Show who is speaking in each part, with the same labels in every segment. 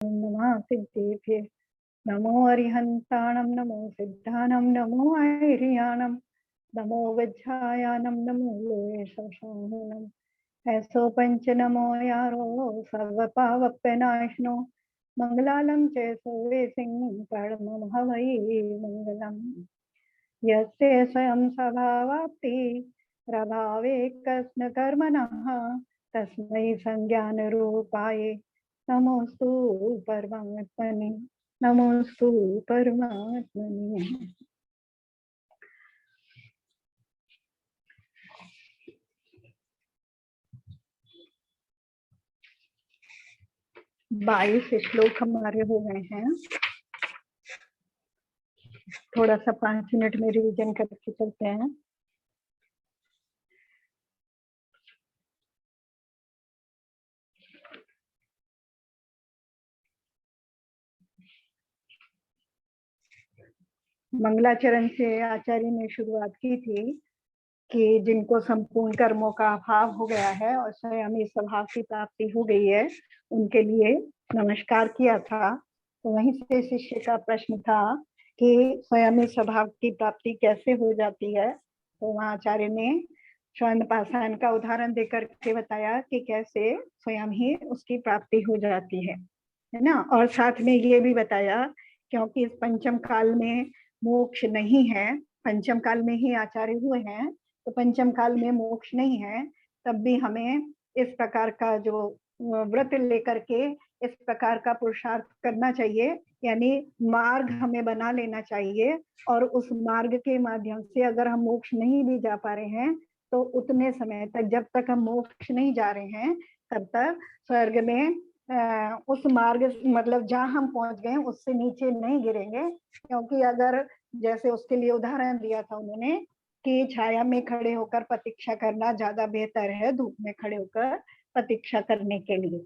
Speaker 1: नमः सिद्धेभ्य नमो अरिहन्ताणं नमो सिद्धानं नमो ऐर्याणं नमो वज्रायानं नमो लोयशशानम् ऐसो पंच नमो यारो सर्वपावप्यनाशनो मंगलालं च सर्वे परमं हवै मंगलम् यस्य स्वयं स्वभावाप्ति प्रभावे कस्न कर्मणः तस्मै संज्ञानरूपाय नमोस्तु परमात्मने नमोस्तु परमात्मने। 22 श्लोक हमारे हो गए हैं। थोड़ा सा 5 मिनट में रिवीजन करके चलते हैं। मंगलाचरण से आचार्य ने शुरुआत की थी कि जिनको संपूर्ण कर्मों का अभाव हो गया है और स्वयं इस स्वभाव की प्राप्ति हो गई है, उनके लिए नमस्कार किया था। तो वहीं से शिष्य का प्रश्न था कि स्वयं इस स्वभाव की प्राप्ति कैसे हो जाती है। तो वहाँ आचार्य ने स्वर्ण पाषाण का उदाहरण देकर के बताया कि कैसे स्वयं ही उसकी प्राप्ति हो जाती है ना। और साथ में ये भी बताया क्योंकि इस पंचम काल में मोक्ष नहीं है, पंचम काल में ही आचार्य हुए हैं, तो पंचम काल में मोक्ष नहीं है, तब भी हमें इस प्रकार का जो व्रत लेकर के इस प्रकार का पुरुषार्थ करना चाहिए, यानी मार्ग हमें बना लेना चाहिए। और उस मार्ग के माध्यम से अगर हम मोक्ष नहीं भी जा पा रहे हैं तो उतने समय तक, जब तक हम मोक्ष नहीं जा रहे हैं तब तक स्वर्ग में उस मार्ग मतलब जहाँ हम पहुंच गए उससे नीचे नहीं गिरेंगे। क्योंकि अगर जैसे उसके लिए उदाहरण दिया था उन्होंने कि छाया में खड़े होकर प्रतीक्षा करना ज्यादा बेहतर है धूप में खड़े होकर प्रतीक्षा करने के लिए।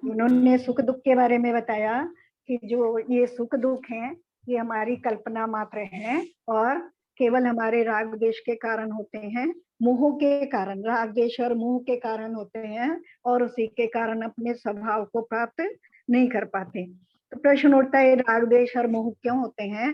Speaker 1: उन्होंने सुख दुख के बारे में बताया कि जो ये सुख दुख हैं ये हमारी कल्पना मात्र हैं और केवल हमारे राग द्वेष के कारण होते हैं, मोह के कारण, राग द्वेष और मोह के कारण होते हैं और उसी के कारण अपने स्वभाव को प्राप्त नहीं कर पाते। तो प्रश्न उठता है राग द्वेष और मोह क्यों होते हैं।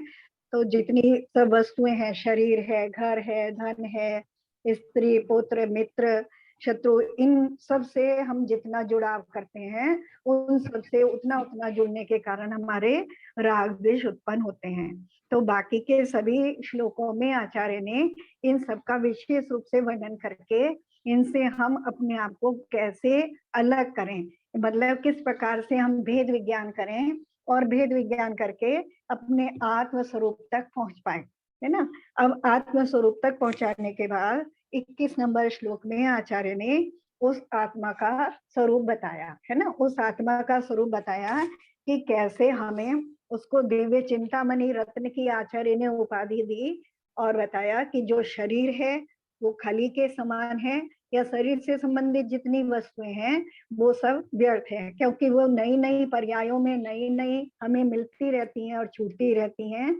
Speaker 1: तो जितनी सब वस्तुएं हैं, शरीर है, घर है, धन है, स्त्री पुत्र मित्र शत्रु, इन सब से हम जितना जुड़ाव करते हैं उन सब से उतना उतना जुड़ने के कारण हमारे राग द्वेष उत्पन्न होते हैं। तो बाकी के सभी श्लोकों में आचार्य ने इन सब का विशेष रूप से वर्णन करके इनसे हम अपने आप को कैसे अलग करें, मतलब किस प्रकार से हम भेद विज्ञान करें और भेद विज्ञान करके अपने आत्म स्वरूप तक पहुंच पाए, है ना। अब आत्म स्वरूप तक पहुंचाने के बाद 21 नंबर श्लोक में आचार्य ने उस आत्मा का स्वरूप बताया, है ना। उस आत्मा का स्वरूप बताया कि कैसे हमें उसको दिव्य चिंतामणि रत्न की आचार्य ने उपाधि दी और बताया कि जो शरीर है वो खली के समान है, या शरीर से संबंधित जितनी वस्तुएं हैं वो सब व्यर्थ है, क्योंकि वो नई नई पर्यायों में नई नई हमें मिलती रहती हैं और छूटती रहती हैं,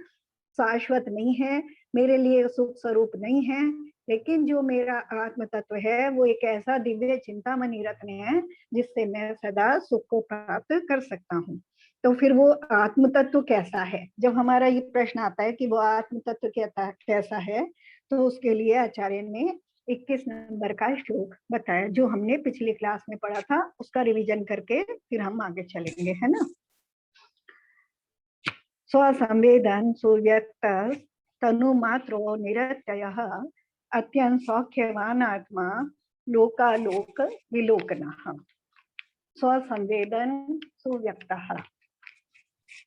Speaker 1: शाश्वत नहीं है, मेरे लिए सुख स्वरूप नहीं है। लेकिन जो मेरा आत्म तत्व है वो एक ऐसा दिव्य चिंतामणि रत्न है जिससे मैं सदा सुख को प्राप्त कर सकता हूँ। तो फिर वो आत्म तत्व कैसा है, जब हमारा ये प्रश्न आता है कि वो आत्म तत्व कैसा है, तो उसके लिए आचार्य ने 21 नंबर का श्लोक बताया जो हमने पिछली क्लास में पढ़ा था, उसका रिवीजन करके फिर हम आगे चलेंगे, है ना। स्वसंवेदन सुव्यक्त तनुमात्रो निरत्ययः अत्यंत सौख्यवान आत्मा लोकालोक विलोकनः। स्वसंवेदन सुव्यक्त,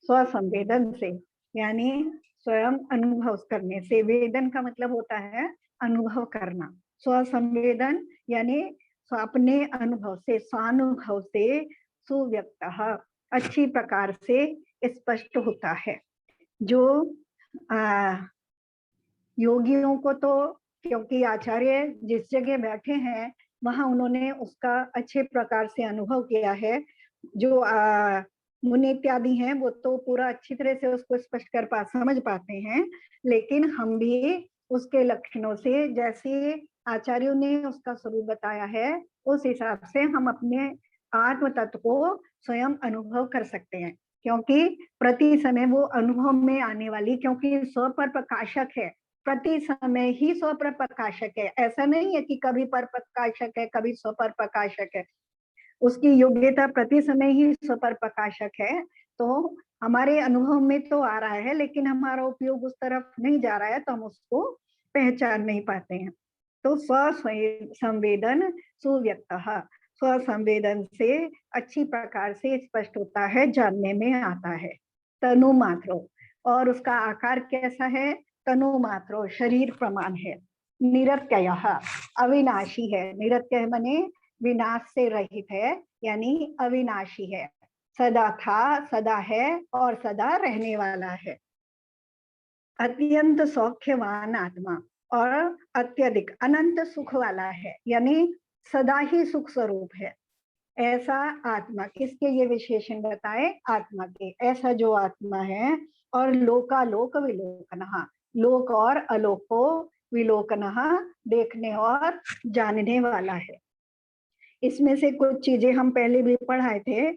Speaker 1: स्वसंवेदन से यानी स्वयं अनुभव करने से, वेदन का मतलब होता है अनुभव करना, स्वसंवेदन यानी अपने अनुभव से, स्वानुभव से, सुव्यक्त अच्छी प्रकार से स्पष्ट होता है। जो योगियों को तो, क्योंकि आचार्य जिस जगह बैठे हैं वहां उन्होंने उसका अच्छे प्रकार से अनुभव किया है, जो मुनि इत्यादि हैं वो तो पूरा अच्छी तरह से उसको स्पष्ट कर समझ पाते हैं, लेकिन हम भी उसके लक्षणों से, जैसे आचार्यों ने उसका स्वरूप बताया है उस हिसाब से हम अपने आत्म तत्व को स्वयं अनुभव कर सकते हैं, क्योंकि प्रति समय वो अनुभव में आने वाली, क्योंकि स्व पर प्रकाशक है, प्रति समय ही स्व पर प्रकाशक है। ऐसा नहीं है कि कभी पर प्रकाशक है कभी स्व पर प्रकाशक है, उसकी योग्यता प्रति समय ही स्व पर प्रकाशक है। तो हमारे अनुभव में तो आ रहा है, लेकिन हमारा उपयोग उस तरफ नहीं जा रहा है, तो हम उसको पहचान नहीं पाते हैं। तो स्व संवेदन सुव्यक्त, स्व संवेदन से अच्छी प्रकार से स्पष्ट होता है, जानने में आता है। तनु मात्रो, और उसका आकार कैसा है? तनु मात्रो, शरीर प्रमाण है। निरत्यय, अविनाशी है। निरत्यय माने विनाश से रहित है, यानी अविनाशी है। सदा था, सदा है और सदा रहने वाला है। अत्यंत सौख्यवान आत्मा, और अत्यधिक अनंत सुख वाला है, यानी सदा ही सुख स्वरूप है। ऐसा आत्मा, किसके ये विशेषण बताए? आत्मा के। ऐसा जो आत्मा है, और लोकालोक विलोकनः, लोक और अलोक को विलोकनः, देखने और जानने वाला है। इसमें से कुछ चीजें हम पहले भी पढ़ाए थे।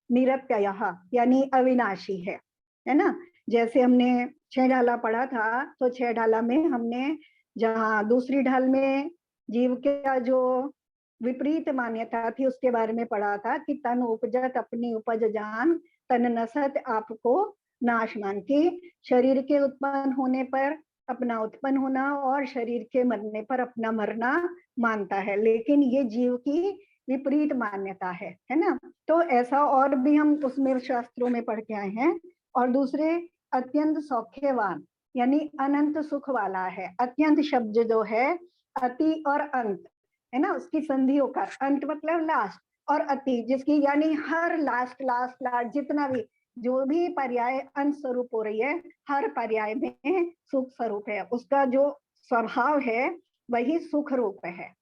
Speaker 1: निरत्ययः यानी अविनाशी है ना। जैसे हमने 6 ढाला पढ़ा था, तो 6 ढाला में हमने जहाँ दूसरी ढाल में जीव का जो विपरीत मान्यता थी उसके बारे में पढ़ा था कि तन उपजत अपनी उपज जान, तन नसत आपको नाशमान, की शरीर के उत्पन्न होने पर अपना उत्पन्न होना और शरीर के मरने पर अपना मरना मानता है, लेकिन ये जीव की विपरीत मान्यता है ना। तो ऐसा और भी हम उसमें शास्त्रों में पढ़ के आए हैं। और दूसरे अत्यंत सौख्यवान, यानी अनंत सुख वाला है। अत्यंत शब्द जो है अति और अंत है ना, उसकी संधि होकर अंत मतलब लास्ट, और अति जिसकी यानी हर लास्ट लास्ट लास्ट जितना भी जो भी पर्याय अंत स्वरूप हो रही है, हर पर्याय में सुख स्वरूप है। उसका जो स्वभाव है वही सुख रूप है।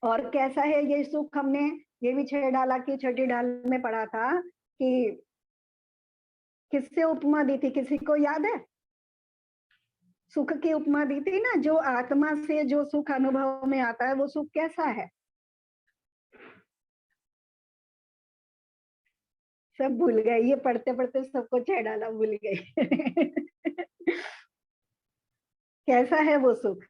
Speaker 1: और कैसा है ये सुख? हमने ये भी 6 डाला की 6ठी ढाल में पढ़ा था कि किससे उपमा दी थी, किसी को याद है? सुख की उपमा दी थी ना। जो आत्मा से जो सुख अनुभव में आता है वो सुख कैसा है? सब भूल गए, ये पढ़ते पढ़ते सबको 6 डाला भूल गए। कैसा है वो सुख?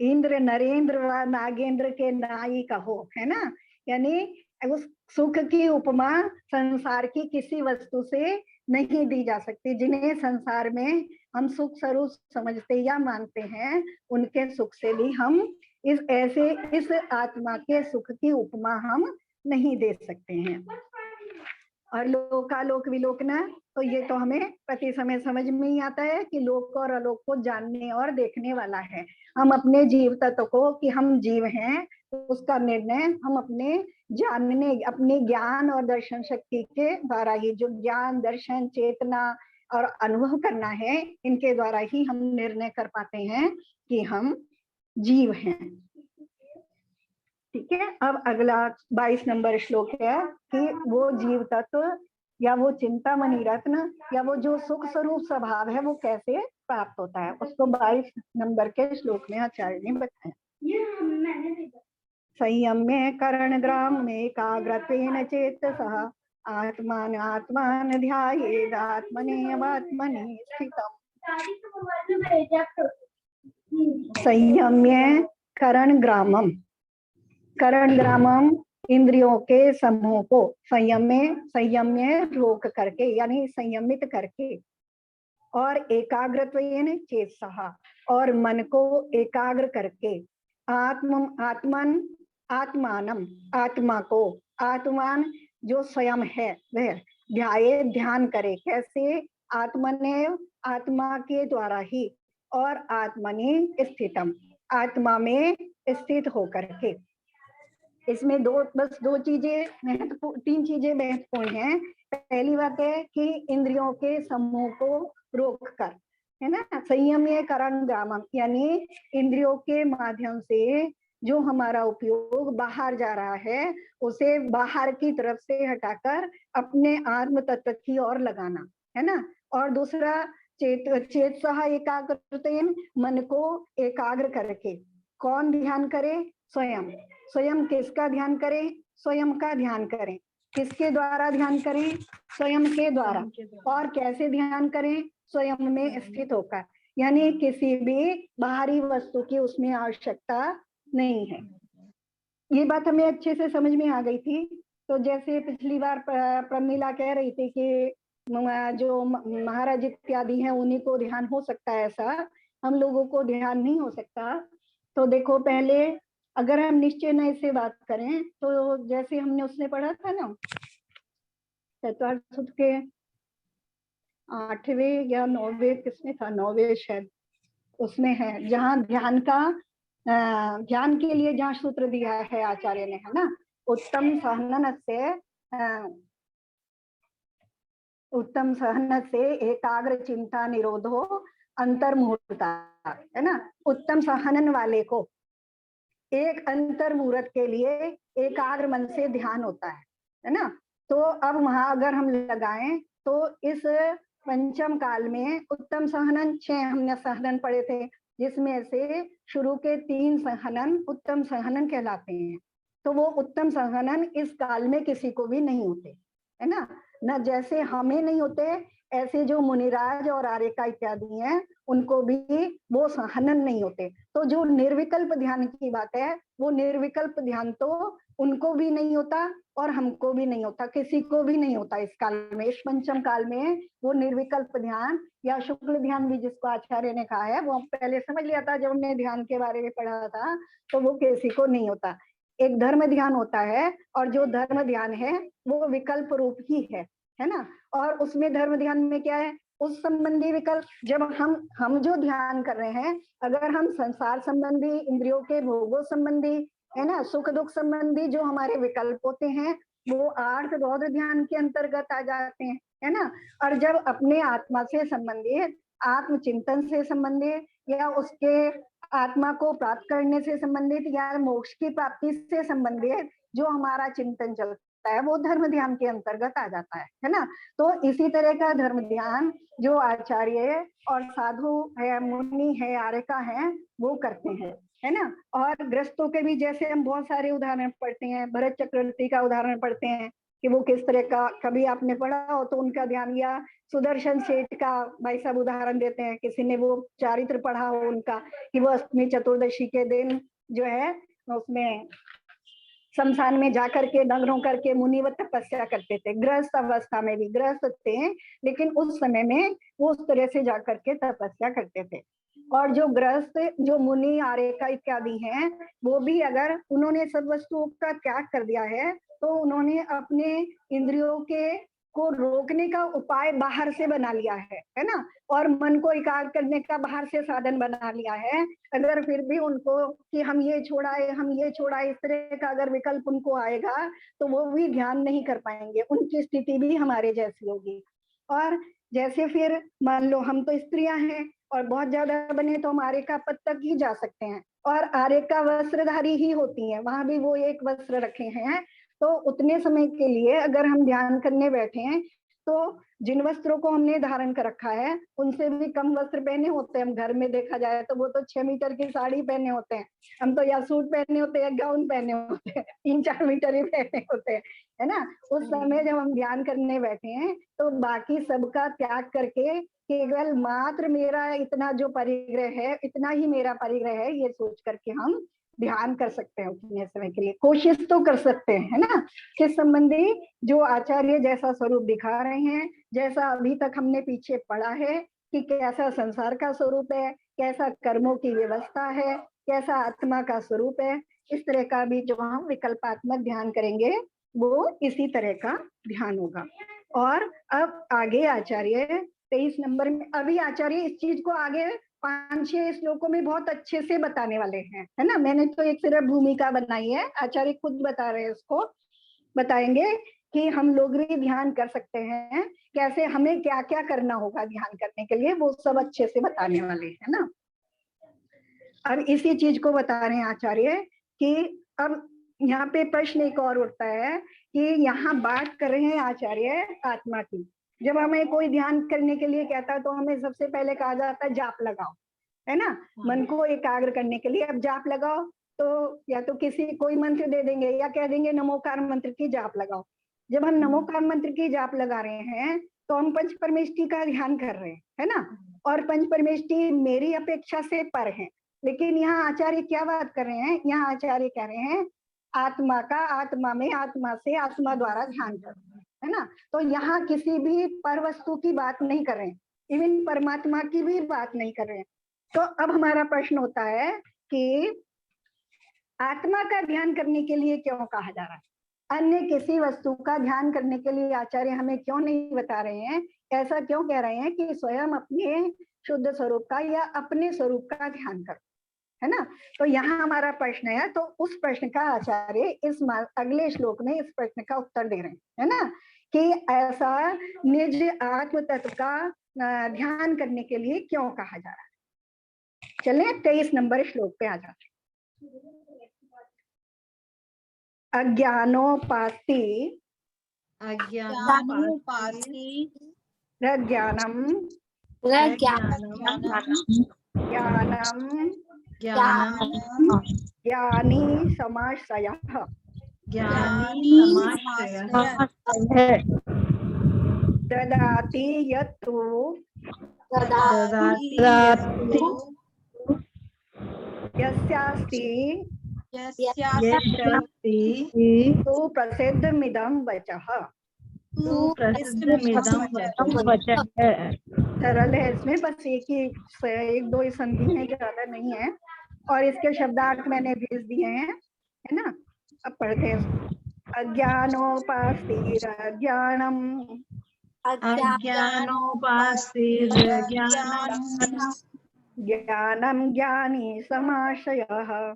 Speaker 1: इंद्र नरेंद्र व नागेंद्र के नाई कहो, है ना। यानी उस सुख की उपमा संसार की किसी वस्तु से नहीं दी जा सकती। जिन्हें संसार में हम सुख स्वरूप समझते या मानते हैं, उनके सुख से भी हम इस आत्मा के सुख की उपमा हम नहीं दे सकते हैं। और लोकालोक विलोकना, तो ये तो हमें प्रति समय समझ में ही आता है कि लोक और अलोक को जानने और देखने वाला है। हम अपने जीव तत्व को कि हम जीव हैं, उसका निर्णय हम अपने जानने, अपने ज्ञान और दर्शन शक्ति के द्वारा ही, जो ज्ञान दर्शन चेतना और अनुभव करना है, इनके द्वारा ही हम निर्णय कर पाते हैं कि हम जीव हैं। ठीक है। अब अगला 22 नंबर श्लोक है कि वो जीव तत्व या वो चिंतामणि रत्न या वो जो सुख स्वरूप स्वभाव है वो कैसे प्राप्त होता है, उसको 22 नंबर के श्लोक में आचार्य ने बताया। संयम्य करण ग्राम में एकाग्रत्वेन चेतसः आत्मान आत्मान ध्यायेदात्मनेवात्मनि स्थितम्। संयम्य करण ग्रामम, करण ग्रामम इंद्रियों के समूह को संयम्य रोक करके, यानी संयमित करके, और एकाग्रत्वेन चेतसः और मन को एकाग्र करके, आत्मान आत्मा को, आत्मान जो स्वयं है वह ध्याये ध्यान करे। कैसे? आत्मनेव आत्मा के द्वारा ही, और आत्मनि स्थितम आत्मा में स्थित होकर के। इसमें बस दो चीजें महत्वपूर्ण, 3 चीजें महत्वपूर्ण हैं। पहली बात है कि इंद्रियों के समूह को रोक कर, है ना, संयम्य करण ग्रामम, यानी इंद्रियों के माध्यम से जो हमारा उपयोग बाहर जा रहा है उसे बाहर की तरफ से हटाकर अपने आत्म तत्व की ओर लगाना, है ना। और दूसरा चेत सह एकाग्रतेन, मन को एकाग्र करके, कौन ध्यान करे? स्वयं। स्वयं किसका ध्यान करें? स्वयं का ध्यान करें। किसके द्वारा ध्यान करें? स्वयं के द्वारा। और कैसे ध्यान करें? स्वयं में स्थित होकर, यानी किसी भी बाहरी वस्तु की उसमें आवश्यकता नहीं है। ये बात हमें अच्छे से समझ में आ गई थी। तो जैसे पिछली बार प्रमीला कह रही थी कि जो महाराज इत्यादि हैं उन्हीं को ध्यान हो सकता है, ऐसा हम लोगों को ध्यान नहीं हो सकता। तो देखो, पहले अगर हम निश्चय नय से बात करें तो जैसे हमने उसने पढ़ा था ना, चतुर्थ सूत्र के 8वें या 9वें, किसमें था, 9वें शायद, उसमें है जहाँ ध्यान का ध्यान के लिए जहाँ सूत्र दिया है आचार्य ने, है ना, उत्तम सहन से एकाग्र चिंता निरोधो अंतर्मुहूर्ता, है ना। उत्तम सहनन वाले को एक अंतर्मुहूर्त के लिए एकाग्र मन से ध्यान होता है ना। तो अब वहां अगर हम लगाएं तो इस पंचम काल में उत्तम सहनन 6 हमने सहनन पढ़े थे, जिसमें से शुरू के 3 सहनन उत्तम सहनन कहलाते हैं। तो वो उत्तम सहनन इस काल में किसी को भी नहीं होते, है ना। न जैसे हमें नहीं होते, ऐसे जो मुनिराज और आर्यका इत्यादि हैं उनको भी वो सहनन नहीं होते। तो जो निर्विकल्प ध्यान की बात है, वो निर्विकल्प ध्यान तो उनको भी नहीं होता और हमको भी नहीं होता, किसी को भी नहीं होता इस काल में। इस पंचम काल में वो निर्विकल्प ध्यान या शुक्ल ध्यान भी जिसको आचार्य ने कहा है, वो हम पहले समझ लिया था जब हमने ध्यान के बारे में पढ़ा था, तो वो किसी को नहीं होता। एक धर्म ध्यान होता है, और जो धर्म ध्यान है वो विकल्प रूप ही है ना। और उसमें धर्म ध्यान में क्या है? उस संबंधी विकल्प। जब हम जो ध्यान कर रहे हैं, अगर हम संसार संबंधी, इंद्रियों के भोगों संबंधी, है ना, सुख दुख संबंधी जो हमारे विकल्प होते हैं, वो आर्थ बौद्ध ध्यान के अंतर्गत आ जाते हैं, है ना। और जब अपने आत्मा से संबंधित, आत्मचिंतन से संबंधित, या उसके आत्मा को प्राप्त करने से संबंधित, या मोक्ष की प्राप्ति से संबंधित जो हमारा चिंतन चलता है, वो धर्म ध्यान के अंतर्गत आ जाता है ना। तो इसी तरह का धर्म ध्यान जो आचार्य और साधु है, मुनि है, आर्यका है, वो करते हैं, है ना। और ग्रस्तों के भी जैसे हम बहुत सारे उदाहरण पढ़ते हैं, भरत चक्रवर्ती का उदाहरण पढ़ते हैं कि वो किस तरह का, कभी आपने पढ़ा हो तो उनका ध्यान, या सुदर्शन सेठ का भाई साहब उदाहरण देते हैं, किसी ने वो चारित्र पढ़ा हो उनका, कि वो अष्टमी चतुर्दशी के दिन जो है उसमें शमशान में जाकर के नग्नों करके मुनिवत तपस्या करते थे। गृहस्थ अवस्था में भी गृहस्थ थे, लेकिन उस समय में वो उस तरह से जाकर के तपस्या करते थे। और जो गृहस्थ, जो मुनि आर्यका इत्यादि हैं, वो भी अगर उन्होंने सब वस्तुओं का त्याग कर दिया है, तो उन्होंने अपने इंद्रियों के को रोकने का उपाय बाहर से बना लिया है ना, और मन को एकाग्र करने का बाहर से साधन बना लिया है। अगर फिर भी उनको कि हम ये छोड़ाए, हम ये छोड़ाए, इस तरह का अगर विकल्प उनको आएगा, तो वो भी ध्यान नहीं कर पाएंगे, उनकी स्थिति भी हमारे जैसी होगी। और जैसे फिर मान लो हम तो स्त्रियां हैं और बहुत ज्यादा बने तो हम आर्यका पद तक ही जा सकते हैं, और आर्यका वस्त्रधारी ही होती हैं, वहां भी वो एक वस्त्र रखे हैं। तो उतने समय के लिए अगर हम ध्यान करने बैठे हैं, तो जिन वस्त्रों को हमने धारण कर रखा है उनसे भी कम वस्त्र पहने होते हैं। हम घर में देखा जाए तो वो तो 6 मीटर की साड़ी पहने होते हैं, हम तो या सूट पहने होते हैं, गाउन पहने होते हैं, 3-4 मीटर ही पहने होते हैं, है ना। उस समय जब हम ध्यान करने बैठे हैं, तो बाकी सबका त्याग करके केवल मात्र मेरा इतना जो परिग्रह है, इतना ही मेरा परिग्रह है, ये सोच करके हम ध्यान कर सकते हैं। उतने समय के लिए कोशिश तो कर सकते हैं, है ना। किस संबंधी? जो आचार्य जैसा स्वरूप दिखा रहे हैं, जैसा अभी तक हमने पीछे पढ़ा है कि कैसा संसार का स्वरूप है, कैसा कर्मों की व्यवस्था है, कैसा आत्मा का स्वरूप है, इस तरह का भी जो हम विकल्पात्मक ध्यान करेंगे, वो इसी तरह का ध्यान होगा। और अब आगे आचार्य 23 नंबर में, अभी आचार्य इस चीज को आगे 5-6 श्लोकों में बहुत अच्छे से बताने वाले हैं, है ना। मैंने तो एक सिर्फ भूमिका बनाई है, आचार्य खुद बता रहे हैं, इसको बताएंगे कि हम लोग भी ध्यान कर सकते हैं, कैसे हमें क्या क्या करना होगा ध्यान करने के लिए, वो सब अच्छे से बताने वाले हैं ना। अब इसी चीज को बता रहे हैं आचार्य कि अब यहाँ पे प्रश्न एक और उठता है कि यहाँ बात कर रहे हैं आचार्य आत्मा की। जब हमें कोई ध्यान करने के लिए कहता है तो हमें सबसे पहले कहा जाता है जाप लगाओ, है ना। मन को एकाग्र करने के लिए अब जाप लगाओ, तो या तो किसी कोई मंत्र दे देंगे या कह देंगे नमोकार मंत्र की जाप लगाओ। जब हम नमोकार मंत्र की जाप लगा रहे हैं तो हम पंच परमेष्टि का ध्यान कर रहे हैं, है ना। और पंच परमेष्टि मेरी अपेक्षा से पर है, लेकिन यहाँ आचार्य क्या बात कर रहे हैं, यहाँ आचार्य कह रहे हैं आत्मा का आत्मा में, आत्मा से आत्मा द्वारा ध्यान कर, है ना। तो यहाँ किसी भी पर वस्तु की बात नहीं कर रहे हैं, इवन परमात्मा की भी बात नहीं कर रहे हैं। तो अब हमारा प्रश्न होता है कि आत्मा का ध्यान करने के लिए क्यों कहा जा रहा है, अन्य किसी वस्तु का ध्यान करने के लिए आचार्य हमें क्यों नहीं बता रहे हैं, ऐसा क्यों कह रहे हैं कि स्वयं अपने शुद्ध स्वरूप का या अपने स्वरूप का ध्यान करो, है ना। तो यहाँ हमारा प्रश्न है, तो उस प्रश्न का आचार्य इस अगले श्लोक में इस प्रश्न का उत्तर दे रहे हैं, है ना, कि ऐसा निज आत्म तत्व का ध्यान करने के लिए क्यों कहा जा रहा है। चलिए 23 नंबर श्लोक पे आ जाते हैं। अज्ञानोपास्ति प्रज्ञानम ज्ञानम ज्ञानी समाश्रयः ददाति यत्तु यस्यास्ति सुप्रसिद्धमिदं वचः। सरल है, इसमें बस एक दो संधि है, ज्यादा नहीं है, और इसके शब्दार्थ मैंने भेज दिए हैं, है ना। अब पढ़ते हैं। अज्ञानोपास्तिरज्ञानम् ज्ञानं ज्ञानी समाश्रयः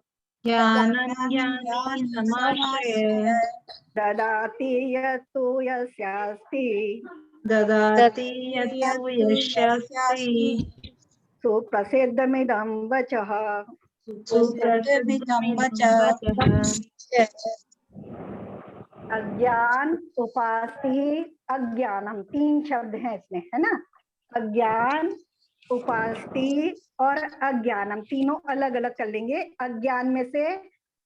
Speaker 1: ददाति यत्तु यस्यास्ति सुप्रसिद्धमिदं वचः। अज्ञान उपास्ति अज्ञानम, 3 शब्द हैं इसमें, है ना। अज्ञान उपास्ति और अज्ञानम तीनों अलग अलग कर लेंगे। अज्ञान में से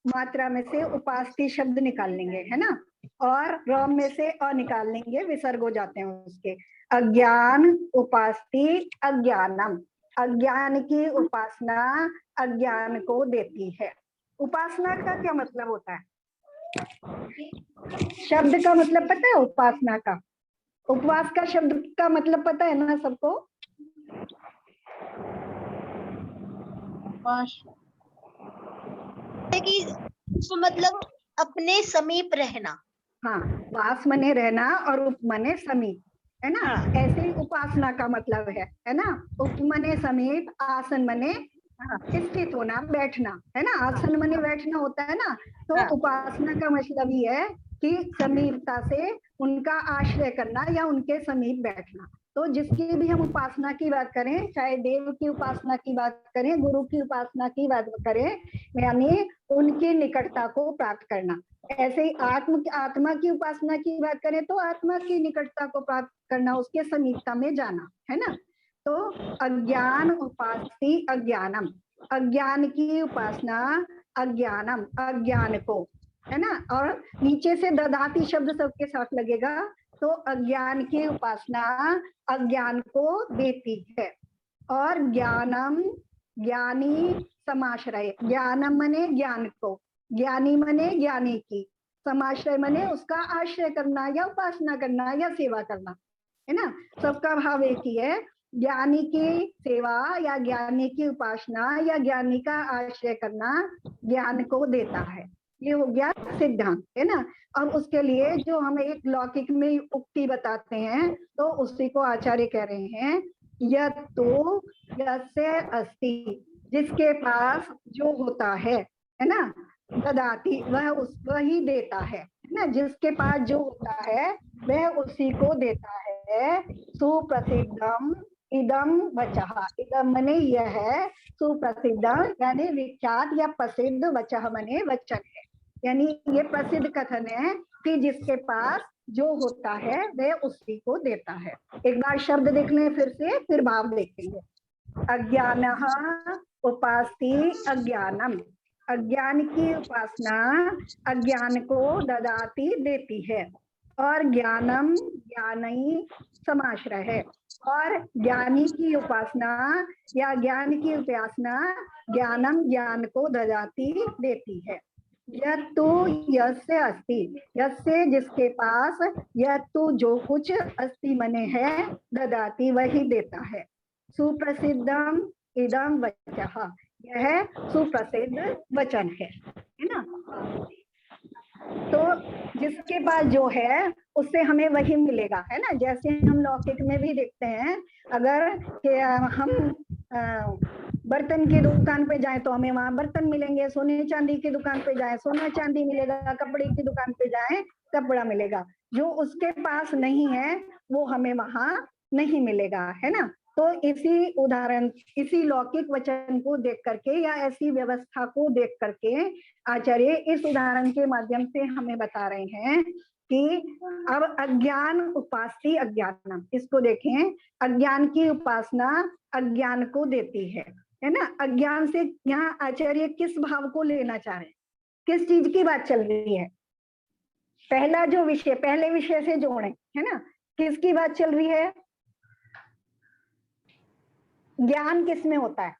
Speaker 1: मात्रा में से उपास्ति शब्द निकाल लेंगे, है ना, और रम में से अ निकाल लेंगे, विसर्ग हो जाते हैं उसके। अज्ञान उपास्ति अज्ञानम, अज्ञान की उपासना अज्ञान को देती है। उपासना का क्या मतलब होता है, शब्द का मतलब पता है उपासना का, उपवास का शब्द का मतलब पता है ना सबको।
Speaker 2: तो मतलब अपने समीप रहना।
Speaker 1: हाँ, वास मने रहना और उप मने समीप, है ना। ऐसे ही उपासना का मतलब है ना। उप मने समीप, आसन मने स्थित होना, बैठना, है ना। आसन मने बैठना होता है ना। तो उपासना का मतलब ही है कि समीपता से उनका आश्रय करना या उनके समीप बैठना। तो जिसकी भी हम उपासना की बात करें, चाहे देव की उपासना की बात करें, गुरु की उपासना की बात करें, यानी उनकी निकटता को प्राप्त करना। ऐसे ही आत्मा की उपासना की बात करें तो आत्मा की निकटता को प्राप्त करना, उसके समीपता में जाना, है ना। तो अज्ञान उपास्ति अज्ञानम, अज्ञान की उपासना अज्ञानम, अज्ञान को, है ना। और नीचे से ददाति शब्द सबके साथ लगेगा, तो अज्ञान की उपासना अज्ञान को देती है। और ज्ञानम ज्ञानी समाश्रय, ज्ञानम मने ज्ञान को, ज्ञानी मने ज्ञानी की, समाश्रय मने उसका आश्रय करना या उपासना करना या सेवा करना, है ना। सबका भाव एक ही है, ज्ञानी की सेवा या ज्ञानी की उपासना या ज्ञानी का आश्रय करना ज्ञान को देता है। ये हो गया सिद्धांत, है ना। अब उसके लिए जो हम एक लौकिक में उक्ति बताते हैं, तो उसी को आचार्य कह रहे हैं, यत्तु यस्य अस्ति, जिसके पास जो होता है ना, ददाति वह ही देता है ना। जिसके पास जो होता है वह उसी को देता है। सुप्रसिद्धम इदम वचः, इदम मने यह है, सुप्रसिद्धम यानी विख्यात या प्रसिद्ध, वचः मने वचन है, यानी ये प्रसिद्ध कथन है कि जिसके पास जो होता है वह उसी को देता है। एक बार शब्द देख लें फिर से, फिर भाव देखेंगे। अज्ञानः उपास्ति अज्ञानम, अज्ञान की उपासना अज्ञान को ददाती देती है, और ज्ञानम ज्ञानी समाश्रय है, और ज्ञानी की उपासना या ज्ञान की उपासना ज्ञानम ज्ञान को ददाती देती है। यत्तु यस्य अस्ति, यस्य जिसके पास, यत्तु जो कुछ, अस्ति मने है, ददाती वही देता है। सुप्रसिद्धम इदम वचः, यह सुप्रसिद्ध वचन है ना। तो जिसके पास जो है उससे हमें वही मिलेगा, है ना। जैसे हम लौकिक में भी देखते हैं, अगर हम बर्तन की दुकान पे जाएं तो हमें वहां बर्तन मिलेंगे, सोने चांदी की दुकान पे जाएं सोना चांदी मिलेगा, कपड़े की दुकान पे जाएं कपड़ा मिलेगा। जो उसके पास नहीं है वो हमें वहां नहीं मिलेगा, है ना। तो इसी उदाहरण, इसी लौकिक वचन को देख करके या ऐसी व्यवस्था को देख करके आचार्य इस उदाहरण के माध्यम से हमें बता रहे हैं कि अब अज्ञान उपास्ति अज्ञानम, इसको देखें, अज्ञान की उपासना अज्ञान को देती है ना। अज्ञान से यहाँ आचार्य किस भाव को लेना चाह रहे हैं, किस चीज की बात चल रही है। पहला जो विषय, पहले विषय से जोड़े, है ना, किसकी बात चल रही है। ज्ञान किस में होता है,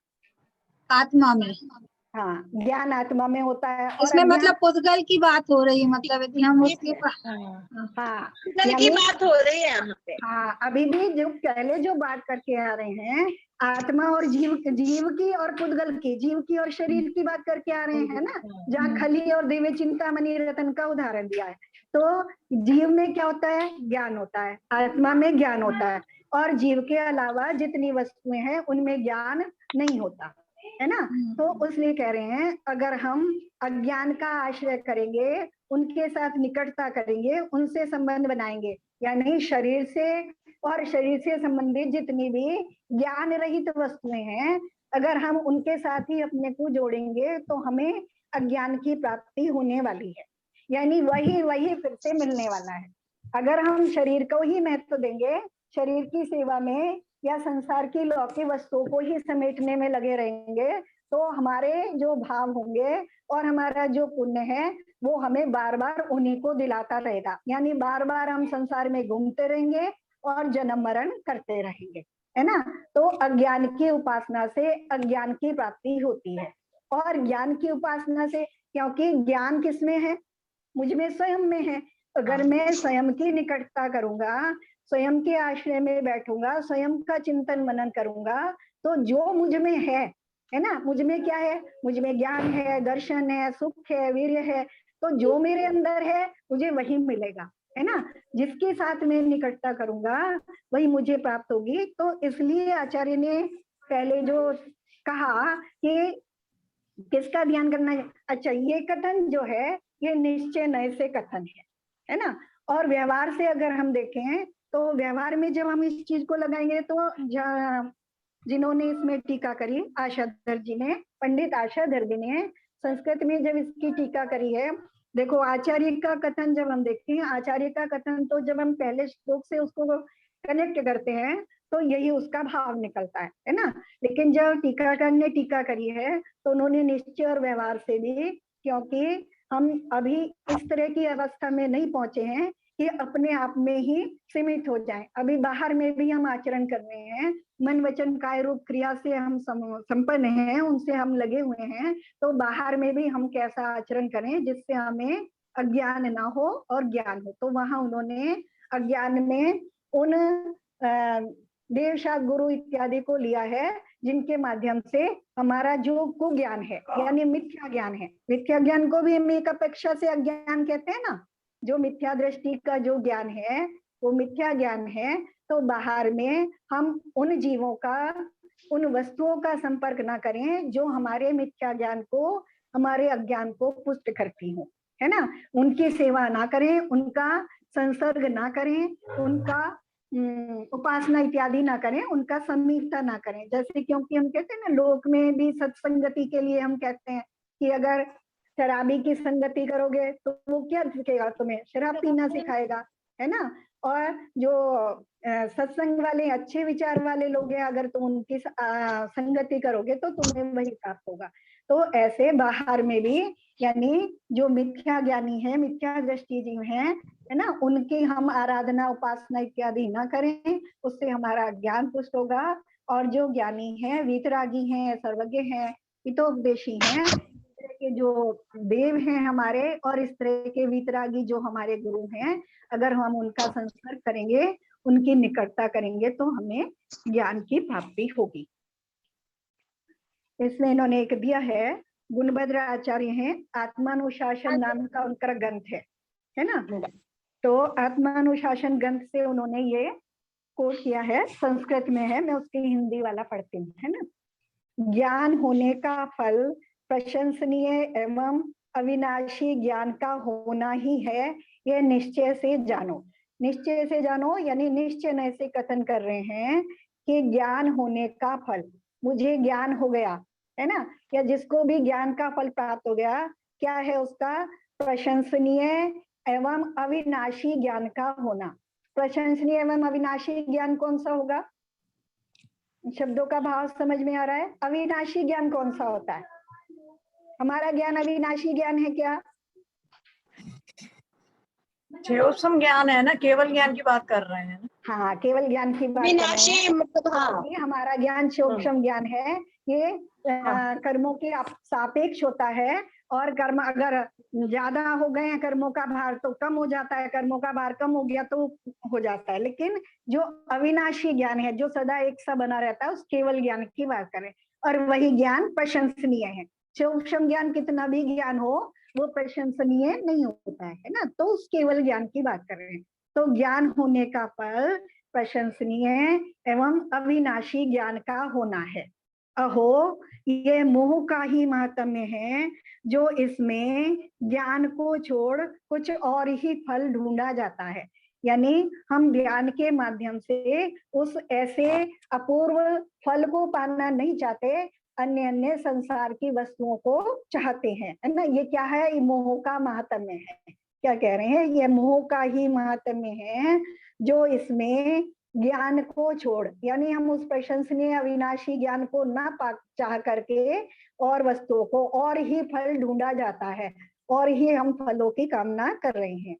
Speaker 3: आत्मा में।
Speaker 1: हाँ, ज्ञान आत्मा में होता है। और
Speaker 3: इसमें मतलब पुद्गल की बात हो रही है, मतलब कि हम उसके
Speaker 1: हाँ
Speaker 2: की बात हो रही है यहाँ पे।
Speaker 1: हाँ, अभी भी जो पहले जो बात करके आ रहे हैं आत्मा और जीव, जीव की और पुद्गल की, जीव की और शरीर की बात करके आ रहे हैं ना, जहाँ खली और दिव्य चिंतामणि रतन का उदाहरण दिया है। तो जीव में क्या होता है, ज्ञान होता है, आत्मा में ज्ञान होता है, और जीव के अलावा जितनी वस्तुएं हैं उनमें ज्ञान नहीं होता, है ना। तो इसलिए कह रहे हैं अगर हम अज्ञान का आश्रय करेंगे, उनके साथ निकटता करेंगे, उनसे संबंध बनाएंगे, यानी शरीर से और शरीर से संबंधित जितनी भी ज्ञान रहित वस्तुएं हैं, अगर हम उनके साथ ही अपने को जोड़ेंगे तो हमें अज्ञान की प्राप्ति होने वाली है, यानी वही वही फिर से मिलने वाला है। अगर हम शरीर को ही महत्व देंगे, शरीर की सेवा में या संसार की लौकिक वस्तुओं को ही समेटने में लगे रहेंगे, तो हमारे जो भाव होंगे और हमारा जो पुण्य है वो हमें बार बार उन्हीं को दिलाता रहेगा, यानी बार बार हम संसार में घूमते रहेंगे और जन्म मरण करते रहेंगे, है ना। तो अज्ञान की उपासना से अज्ञान की प्राप्ति होती है, और ज्ञान की उपासना से, क्योंकि ज्ञान किसमें है, मुझ में स्वयं में है। अगर मैं स्वयं की निकटता करूंगा, स्वयं के आश्रय में बैठूंगा, स्वयं का चिंतन मनन करूंगा, तो जो मुझ में है ना, मुझ में क्या है, मुझ में ज्ञान है, दर्शन है, सुख है, वीर्य है, तो जो मेरे अंदर है मुझे वही मिलेगा, है ना। जिसके साथ मैं निकटता करूंगा वही मुझे प्राप्त होगी। तो इसलिए आचार्य ने पहले जो कहा कि किसका ध्यान करना है। अच्छा, ये कथन जो है ये निश्चय नय से कथन है ना। और व्यवहार से अगर हम देखें तो व्यवहार में जब हम इस चीज को लगाएंगे तो जिन्होंने इसमें टीका करी, आशाधर जी ने, पंडित आशाधर जी ने संस्कृत में जब इसकी टीका करी है, देखो आचार्य का कथन जब हम देखते हैं, आचार्य का कथन तो जब हम पहले श्लोक से उसको कनेक्ट करते हैं तो यही उसका भाव निकलता है ना। लेकिन जब टीकाकार ने टीका करी है तो उन्होंने निश्चय और व्यवहार से भी, क्योंकि हम अभी इस तरह की अवस्था में नहीं पहुंचे हैं कि अपने आप में ही सीमित हो जाएं, अभी बाहर में भी हम आचरण कर रहे हैं, मन वचन काय रूप क्रिया से हम संपन्न हैं, उनसे हम लगे हुए हैं, तो बाहर में भी हम कैसा आचरण करें जिससे हमें अज्ञान ना हो और ज्ञान हो। तो वहां उन्होंने अज्ञान में उन देवशास्त्र गुरु इत्यादि को लिया है जिनके माध्यम से हमारा जो कुज्ञान है, यानी मिथ्या ज्ञान है, मिथ्या ज्ञान को भी हम एक अपेक्षा से अज्ञान कहते हैं ना, जो मिथ्या दृष्टि का जो ज्ञान है वो मिथ्या ज्ञान है। तो बाहर में हम उन जीवों का, उन वस्तुओं का संपर्क ना करें जो हमारे मिथ्या ज्ञान को, हमारे अज्ञान को पुष्ट करती हो, है ना। उनकी सेवा ना करें, उनका संसर्ग ना करें, उनका उपासना इत्यादि ना करें, उनका समीपता ना करें। जैसे क्योंकि हम कहते हैं ना, लोक में भी सत्संगति के लिए हम कहते हैं कि अगर शराबी की संगति करोगे तो वो क्या सिखेगा तुम्हें, शराब पीना सिखाएगा। है ना। और जो सत्संग वाले अच्छे विचार वाले लोग हैं, अगर तुम उनकी संगति करोगे तो तुम्हें वही प्राप्त होगा। तो ऐसे बाहर में भी, यानी जो मिथ्या ज्ञानी है, मिथ्या दृष्टि जीव है ना, उनकी हम आराधना उपासना इत्यादि ना करें, उससे हमारा ज्ञान पुष्ट होगा। और जो ज्ञानी है, वीतरागी हैं, सर्वज्ञ हैं, हितोपदेशी हैं, के जो देव हैं हमारे, और इस तरह के वीतरागी जो हमारे गुरु हैं, अगर हम उनका संस्पर्श करेंगे, उनकी निकटता करेंगे, तो हमें ज्ञान की प्राप्ति होगी। इसलिए इन्होंने एक दिया है, गुणभद्र आचार्य हैं, आत्मानुशासन नाम का उनका ग्रंथ है ना। तो आत्मानुशासन ग्रंथ से उन्होंने ये कोट किया है, संस्कृत में है, मैं उसकी हिंदी वाला पढ़ती हूँ, है ना। ज्ञान होने का फल प्रशंसनीय एवं अविनाशी ज्ञान का होना ही है, यह निश्चय से जानो। निश्चय से जानो यानी निश्चय से कथन कर रहे हैं कि ज्ञान होने का फल, मुझे ज्ञान हो गया, है ना, या जिसको भी ज्ञान का फल प्राप्त हो गया, क्या है उसका? प्रशंसनीय एवं अविनाशी ज्ञान का होना। प्रशंसनीय एवं अविनाशी ज्ञान कौन सा होगा? शब्दों का भाव समझ में आ रहा है? अविनाशी ज्ञान कौन सा होता है? हमारा ज्ञान अविनाशी ज्ञान है क्या?
Speaker 4: क्षयोपम ज्ञान है ना, केवल ज्ञान की बात कर रहे हैं।
Speaker 1: हाँ, केवल ज्ञान की बात कर रहे हैं।
Speaker 2: मतलब हाँ,
Speaker 1: ये हमारा ज्ञान क्षयोपम ज्ञान है, ये कर्मों के सापेक्ष होता है। और कर्म अगर ज्यादा हो गए हैं कर्मों का भार तो कम हो जाता है, कर्मों का भार कम हो गया तो हो जाता है। लेकिन जो अविनाशी ज्ञान है, जो सदा एक सा बना रहता है, उस केवल ज्ञान की बात करें, और वही ज्ञान प्रशंसनीय है। सूक्ष्म ज्ञान कितना भी ज्ञान हो, वो प्रशंसनीय नहीं होता है ना। तो उस केवल ज्ञान की बात कर रहे हैं। तो ज्ञान होने का फल प्रशंसनीय एवं अविनाशी ज्ञान का होना है। अहो, ये मोह का ही महात्म्य है, जो इसमें ज्ञान को छोड़ कुछ और ही फल ढूंढा जाता है। यानी हम ज्ञान के माध्यम से उस ऐसे अपूर्व फल को पाना नहीं चाहते, अन्य अन्य संसार की वस्तुओं को चाहते हैं, है ना। ये क्या है? ये मोह का महात्म्य है। क्या कह रहे हैं? ये मोह का ही महात्म्य है, जो इसमें ज्ञान को छोड़, यानी हम उस प्रशंसनीय अविनाशी ज्ञान को ना पा चाह करके और वस्तुओं को और ही फल ढूंढा जाता है, और ही हम फलों की कामना कर रहे हैं।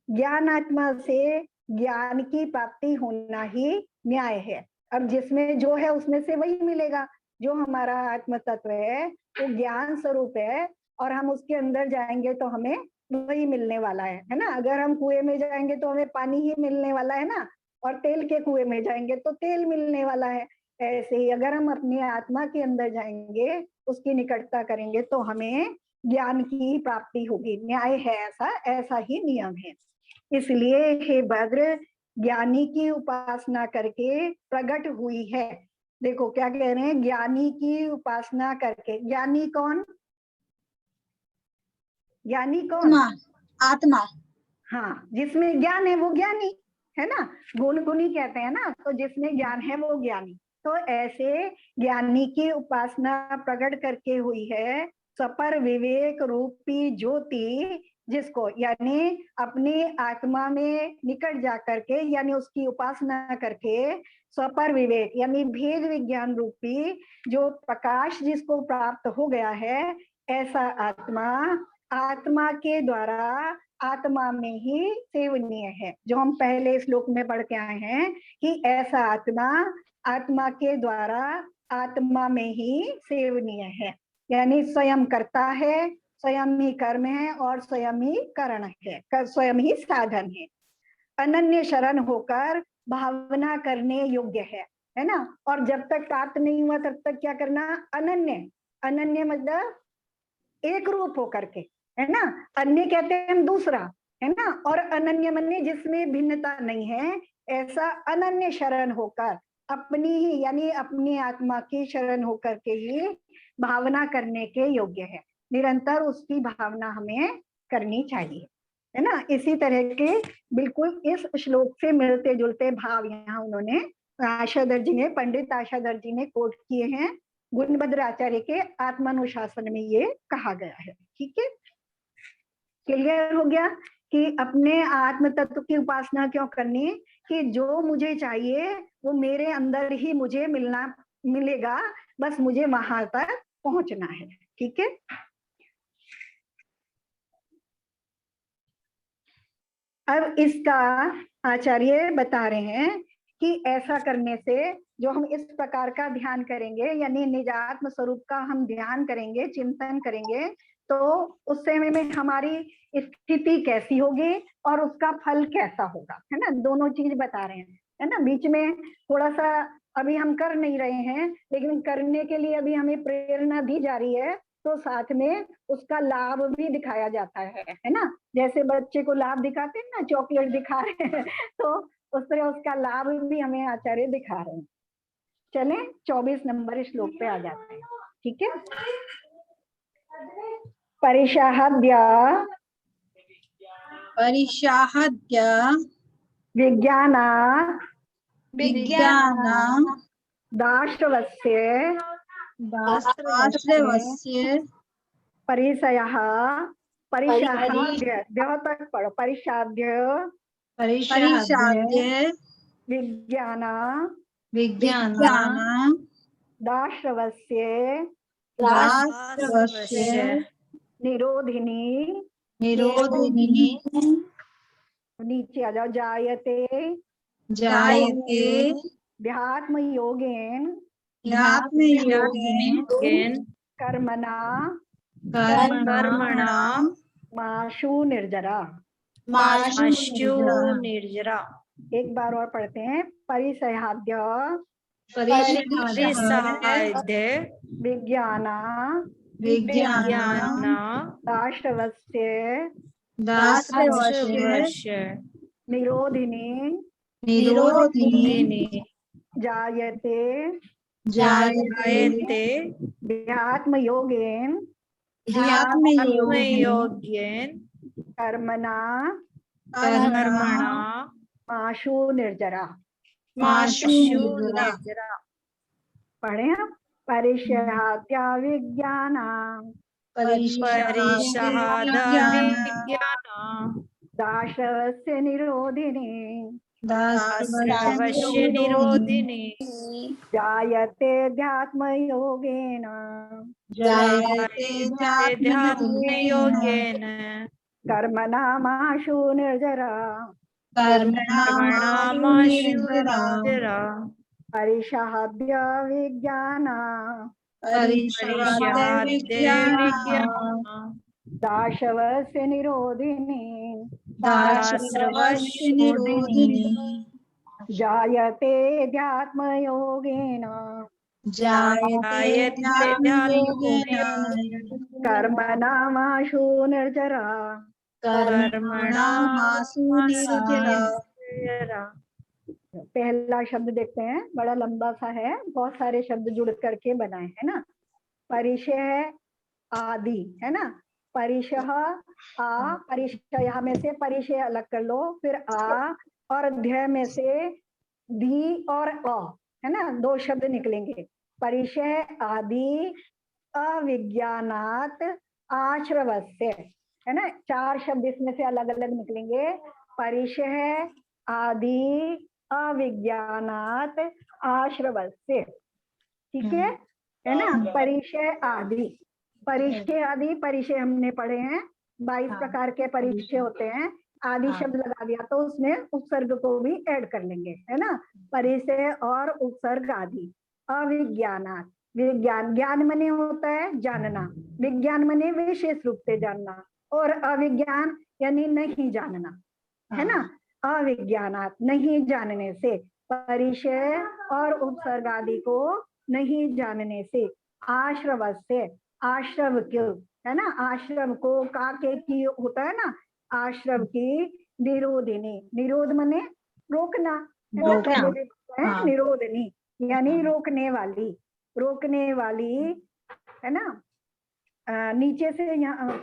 Speaker 1: ज्ञान आत्मा से ज्ञान की प्राप्ति होना ही न्याय है। अब जिसमें जो है उसमें से वही मिलेगा। जो हमारा आत्म तत्व है वो ज्ञान स्वरूप है, और हम उसके अंदर जाएंगे तो हमें वही मिलने वाला है ना। अगर हम कुएं में जाएंगे तो हमें पानी ही मिलने वाला है ना, और तेल के कुएं में जाएंगे तो तेल मिलने वाला है। ऐसे ही अगर हम अपनी आत्मा के अंदर जाएंगे, उसकी निकटता करेंगे, तो हमें ज्ञान की प्राप्ति होगी। न्याय है ऐसा, ऐसा ही नियम है। इसलिए हे भद्र, ज्ञानी की उपासना करके प्रकट हुई है। देखो क्या कह रहे हैं, ज्ञानी की उपासना करके। ज्ञानी कौन? ज्ञानी कौन?
Speaker 3: आत्मा।
Speaker 1: हाँ, जिसमें ज्ञान है वो ज्ञानी है ना। गुण गुणी कहते हैं ना, तो जिसमें ज्ञान है वो ज्ञानी। तो ऐसे ज्ञानी की उपासना प्रकट करके हुई है सपर विवेक रूपी ज्योति, जिसको यानी अपनी आत्मा में निकट जा करके, यानी उसकी उपासना करके सपर विवेक यानी भेद विज्ञान रूपी जो प्रकाश जिसको प्राप्त हो गया है, ऐसा आत्मा आत्मा के द्वारा आत्मा में ही सेवनीय है। जो हम पहले श्लोक में पढ़ के आए हैं कि ऐसा आत्मा आत्मा के द्वारा आत्मा में ही सेवनीय है, यानी स्वयं करता है, स्वयं ही कर्म है, और स्वयं ही करण है, स्वयं ही साधन है। अनन्य शरण होकर भावना करने योग्य है ना। और जब तक प्राप्त नहीं हुआ तब तक क्या करना? अनन्य। अनन्य मतलब एक रूप होकर के, है ना। अन्य कहते हैं हम दूसरा, है ना, और अनन्य माने जिसमें भिन्नता नहीं है। ऐसा अनन्य शरण होकर अपनी ही यानी अपनी आत्मा की शरण होकर के ही भावना करने के योग्य है। निरंतर उसकी भावना हमें करनी चाहिए, है ना। इसी तरह के बिल्कुल इस श्लोक से मिलते जुलते भाव यहाँ उन्होंने आशाधर जी ने, पंडित आशाधर जी ने कोट किए हैं। गुणभद्र आचार्य के आत्मानुशासन में ये कहा गया है। ठीक है, क्लियर हो गया। कि अपने आत्म तत्व की उपासना क्यों करनी, कि जो मुझे चाहिए वो मेरे अंदर ही मुझे मिलेगा, बस मुझे वहां तक पहुंचना है। ठीक है, अब इसका आचार्य बता रहे हैं कि ऐसा करने से जो हम इस प्रकार का ध्यान करेंगे, यानी निजात्म स्वरूप का हम ध्यान करेंगे, चिंतन करेंगे, तो उस समय में हमारी स्थिति कैसी होगी और उसका फल कैसा होगा, है ना। दोनों चीज बता रहे हैं, है ना। बीच में थोड़ा सा अभी हम कर नहीं रहे हैं, लेकिन करने के लिए अभी हमें प्रेरणा दी जा रही है, तो साथ में उसका लाभ भी दिखाया जाता है ना। जैसे बच्चे को लाभ दिखाते हैं ना, चॉकलेट दिखा रहे हैं, तो उस तरह उसका लाभ भी हमें आचार्य दिखा रहे हैं। चलें 24 नंबर श्लोक पे आ जाते हैं। ठीक है, परिशाहद्य विज्ञाना दाश्रवस्य परिसयः परिशाहाद्य तक पढ़ो, परिशाद्य विज्ञान दाश्रवस्य निरोधिनी नीचे आ जाओ, जायते ध्यात्म योगेन कर्मणा माशु निर्जरा। एक बार और पढ़ते हैं, परिसहाद्य विज्ञाना दाश्रवस्य निरोधिनी जायते ध्यात्म योगेन कर्मणा माशु निर्जरा। पढ़े हम, परिशहाद्या विज्ञाना दाश्रवस्य निरोधिनी जायते ध्यात्म योगेन कर्मणा माशु निर्जरा। परिशहाद्य विज्ञाना दाशवस्य निरोधिनी जायते ध्यात्म योगेन कर्मणा माशु निर्जरा। पहला शब्द देखते हैं, बड़ा लंबा सा है, बहुत सारे शब्द जुड़ करके बनाए है ना। परिचय आदि है ना, परिशह आ, परिचय में से परिचय अलग कर लो, फिर आ और ध्य में से धी और अ, है ना, दो शब्द निकलेंगे। परिचय आदि अविज्ञानात आश्रवस्य, है ना, चार शब्द इसमें से अलग अलग निकलेंगे। परिचय आदि अविज्ञानात आश्रवस्य, ठीक है ना। परिचय आदि, परिचय आदि, परिचय हमने पढ़े हैं, 22 प्रकार के परिचय होते हैं। आदि शब्द लगा दिया तो उसमें उपसर्ग को भी ऐड कर लेंगे, है ना। परिचय और उपसर्ग आदि। अविज्ञानात, विज्ञान, ज्ञान मने होता है जानना, विज्ञान मने विशेष रूप से जानना, और अविज्ञान यानी नहीं जानना, है ना। अविज्ञानात नहीं जानने से, परिचय और उपसर्ग आदि को नहीं जानने से, आश्रव से, आश्रव क्यों, है ना, आश्रव को का के की होता है ना, आश्रव की निरोधिनी, निरोध मने रोकना, है ना, पहले भी है निरोधनी यानी रोकने वाली, रोकने वाली, है ना। नीचे से यहाँ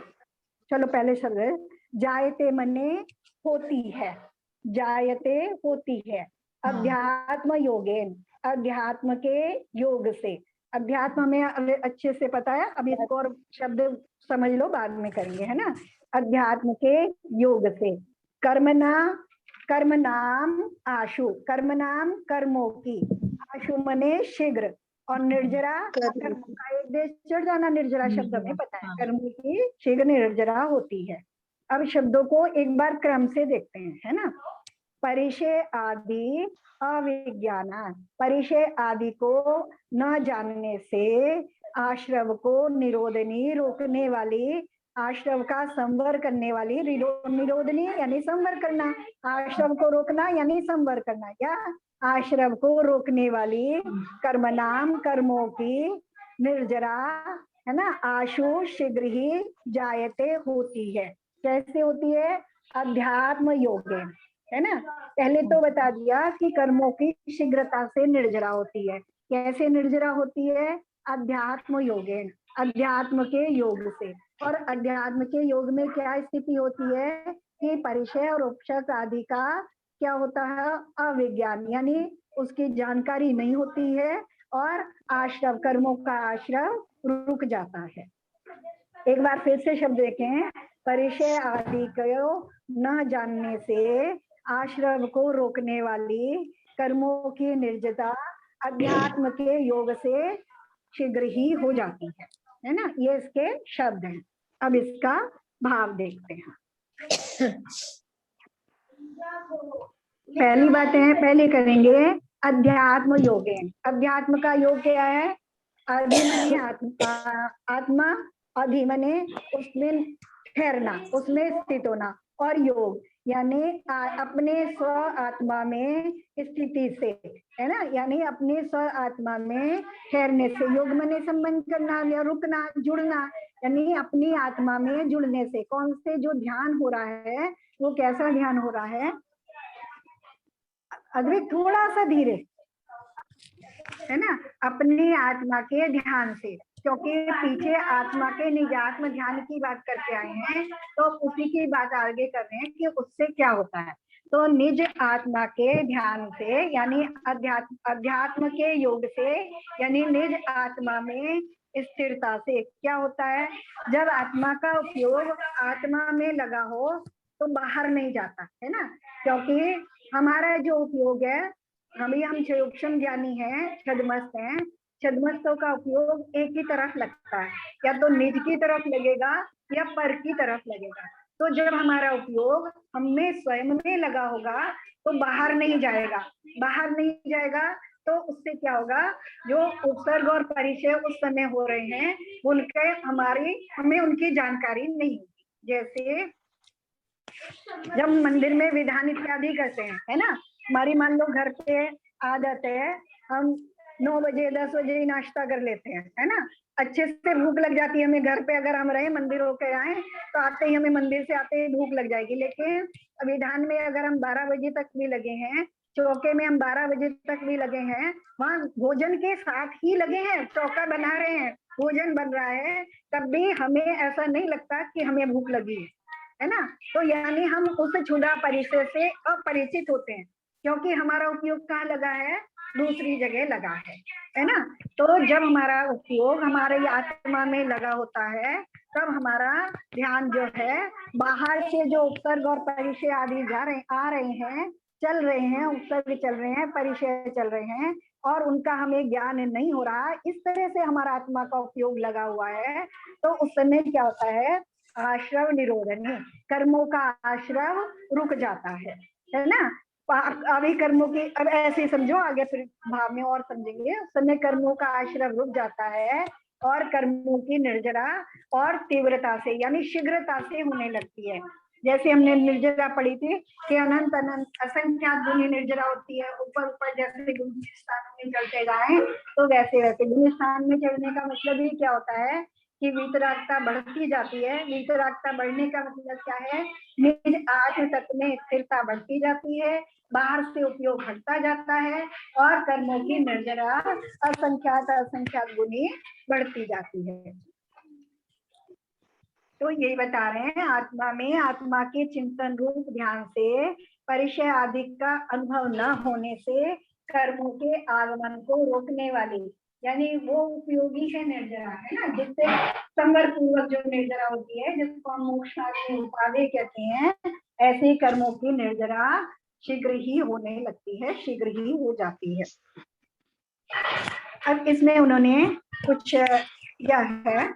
Speaker 1: चलो पहले शब्द, जायते मने होती है, जायते होती है, अध्यात्म योगेन, अध्यात्म के योग से, अध्यात्म में अच्छे से पता है, अभी इसको और शब्द समझ लो बाद में करेंगे, है ना। अध्यात्म के योग से। कर्म नाम आशु, कर्म नाम कर्मों की, आशु मने शीघ्र, और निर्जरा कर्म का एक देश चढ़ जाना, निर्जरा शब्द में पता है, कर्मों की शीघ्र निर्जरा होती है। अब शब्दों को एक बार क्रम से देखते हैं, है ना। परिचय आदि अविज्ञान, परिचय आदि को न जानने से आश्रव को निरोधनी रोकने वाली, आश्रव का संवर करने वाली, निरोधनी यानी संवर करना, आश्रव को रोकना यानी संवर करना, या आश्रव को रोकने वाली कर्म नाम कर्मों की निर्जरा, है ना, आशु शीघ्र ही जायते होती है। कैसे होती है? अध्यात्म योग, है ना। पहले तो बता दिया कि कर्मों की शीघ्रता से निर्जरा होती है। कैसे निर्जरा होती है? अध्यात्म योगेन, अध्यात्म के योग से। और अध्यात्म के योग में क्या स्थिति होती है कि परिचय और उपशक आदि का क्या होता है? अविज्ञान, यानी उसकी जानकारी नहीं होती है, और आश्रव, कर्मों का आश्रव रुक जाता है। एक बार फिर से शब्द देखें, परिचय आदि को न जानने से आश्रव को रोकने वाली कर्मों की निर्जरता अध्यात्म के योग से शीघ्र ही हो जाती है ना। ये इसके शब्द हैं। अब इसका भाव देखते हैं। पहली बात है, पहले करेंगे अध्यात्म योगेन। अध्यात्म का योग क्या है? अधिमने आत्मा, अधिमने उसमें ठहरना, उसमें स्थित होना, और योग यानी अपने स्व आत्मा में स्थिति से, है ना, यानी अपने स्व आत्मा में ठहरने से। योग मने संबंध करना या रुकना, जुड़ना, यानी अपनी आत्मा में जुड़ने से। कौन से? जो ध्यान हो रहा है वो कैसा ध्यान हो रहा है? अगर थोड़ा सा धीरे, है ना, अपनी आत्मा के ध्यान से, क्योंकि पीछे आत्मा के निजात्म ध्यान की बात करके आए हैं, तो उसी की बात आगे कर रहे हैं कि उससे क्या होता है। तो निज आत्मा के ध्यान से, यानी अध्यात्म के योग से, यानी निज आत्मा में स्थिरता से क्या होता है? जब आत्मा का उपयोग आत्मा में लगा हो तो बाहर नहीं जाता, है ना। क्योंकि हमारा जो उपयोग है, हम सूक्ष्म ज्ञानी हैं, छद्मस्त हैं, छद्मस्तों का उपयोग एक ही तरफ लगता है, या तो निज की तरफ लगेगा या पर की तरफ लगेगा। तो जब हमारा उपयोग हमें स्वयं में लगा होगा तो बाहर नहीं जाएगा। बाहर नहीं जाएगा तो उससे क्या होगा? जो उपसर्ग और परिचय उस समय हो रहे हैं उनके हमें उनकी जानकारी नहीं होगी। जैसे जब मंदिर में विधान इत्यादि करते हैं, है ना, हमारी मान लो घर पे आदत है, हम 9 बजे 10 बजे ही नाश्ता कर लेते हैं, है ना। अच्छे से भूख लग जाती है हमें। घर पे अगर हम रहे, मंदिर होकर आए, तो आते ही हमें, मंदिर से आते ही भूख लग जाएगी। लेकिन विधान में अगर हम 12 बजे तक भी लगे हैं, चौके में हम 12 बजे तक भी लगे हैं, वहाँ भोजन के साथ ही लगे हैं, चौका बना रहे हैं, भोजन बन रहा है, तब भी हमें ऐसा नहीं लगता कि हमें भूख लगी है ना। तो यानी हम उस क्षुधा परिचय से अपरिचित होते हैं, क्योंकि हमारा उपयोग कहाँ लगा है? दूसरी जगह लगा है ना। तो जब हमारा उपयोग हमारे आत्मा में लगा होता है, तब हमारा ध्यान जो है बाहर से जो उपसर्ग और परिचय आदि आ रहे हैं, चल रहे हैं, उपसर्ग चल रहे हैं, परिचय चल रहे हैं, और उनका हमें ज्ञान नहीं हो रहा, इस तरह से हमारा आत्मा का उपयोग लगा हुआ है। तो उस समय क्या होता है? आश्रव निरोधनी, कर्मों का आश्रव रुक जाता है ना। अभी कर्मों की, अब ऐसे समझो, आगे फिर भाव में और समझेंगे। उस समय कर्मों का आश्रव रुक जाता है और कर्मों की निर्जरा और तीव्रता से, यानी शीघ्रता से होने लगती है। जैसे हमने निर्जरा पढ़ी थी कि अनंत अनंत असंख्यात गुनी निर्जरा होती है। ऊपर ऊपर जैसे गुनी स्थान में चलते जाए, तो वैसे वैसे गुनी स्थान में चढ़ने का मतलब ही क्या होता है कि वीतरागता बढ़ती जाती है। वीतरागता बढ़ने का मतलब क्या है? निज आत्म तत्व में स्थिरता बढ़ती जाती है, बाहर से उपयोग हटता जाता है, और कर्मों की निर्जरा असंख्यात गुनी बढ़ती जाती है। तो यही बता रहे हैं, आत्मा में आत्मा के चिंतन रूप ध्यान से, परिचय आदि का अनुभव न होने से कर्मों के आगमन को रोकने वाली, यानी वो उपयोगी है निर्जरा, है ना, जिससे संवर पूर्वक जो निर्जरा होती है, जिसको हम मोक्षाग्नि उपादेय कहते हैं, ऐसे कर्मों की निर्जरा शीघ्र ही होने लगती है, शीघ्र ही हो जाती है। अब इसमें उन्होंने कुछ किया है,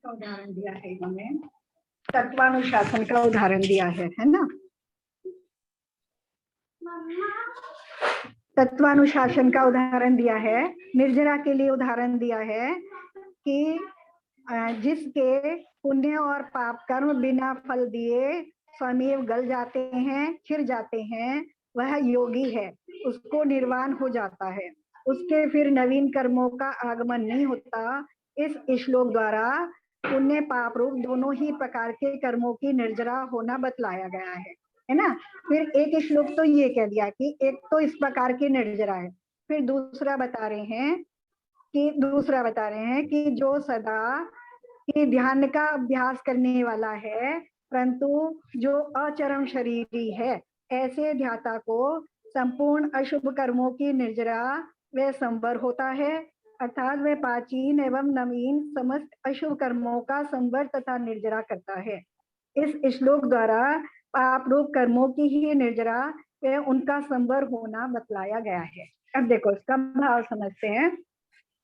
Speaker 1: उदाहरण दिया है इन्होंने, तत्वानुशासन का उदाहरण दिया है ना। तत्वानुशासन का उदाहरण दिया है, निर्जरा के लिए उदाहरण दिया है कि जिसके पुण्य और पाप कर्म बिना फल दिए स्वमेव गल जाते हैं, छिर जाते हैं, वह योगी है, उसको निर्वाण हो जाता है, उसके फिर नवीन कर्मों का आगमन नहीं होता। इस श्लोक द्वारा पुण्य पाप रूप दोनों ही प्रकार के कर्मों की निर्जरा होना बतलाया गया है ना। फिर एक श्लोक तो ये कह दिया कि एक तो इस प्रकार की निर्जरा है, फिर दूसरा बता रहे हैं कि जो सदा कि ध्यान का अभ्यास करने वाला है, परंतु जो अचरम शरीरी है, ऐसे ध्याता को संपूर्ण अशुभ कर्मों की निर्जरा व संवर होता है, अर्थात वह प्राचीन एवं नवीन समस्त अशुभ कर्मों का संवर तथा निर्जरा करता है। इस श्लोक द्वारा पाप रूप कर्मों की ही निर्जरा व उनका संवर होना बतलाया गया है। अब देखो इसका भाव समझते हैं,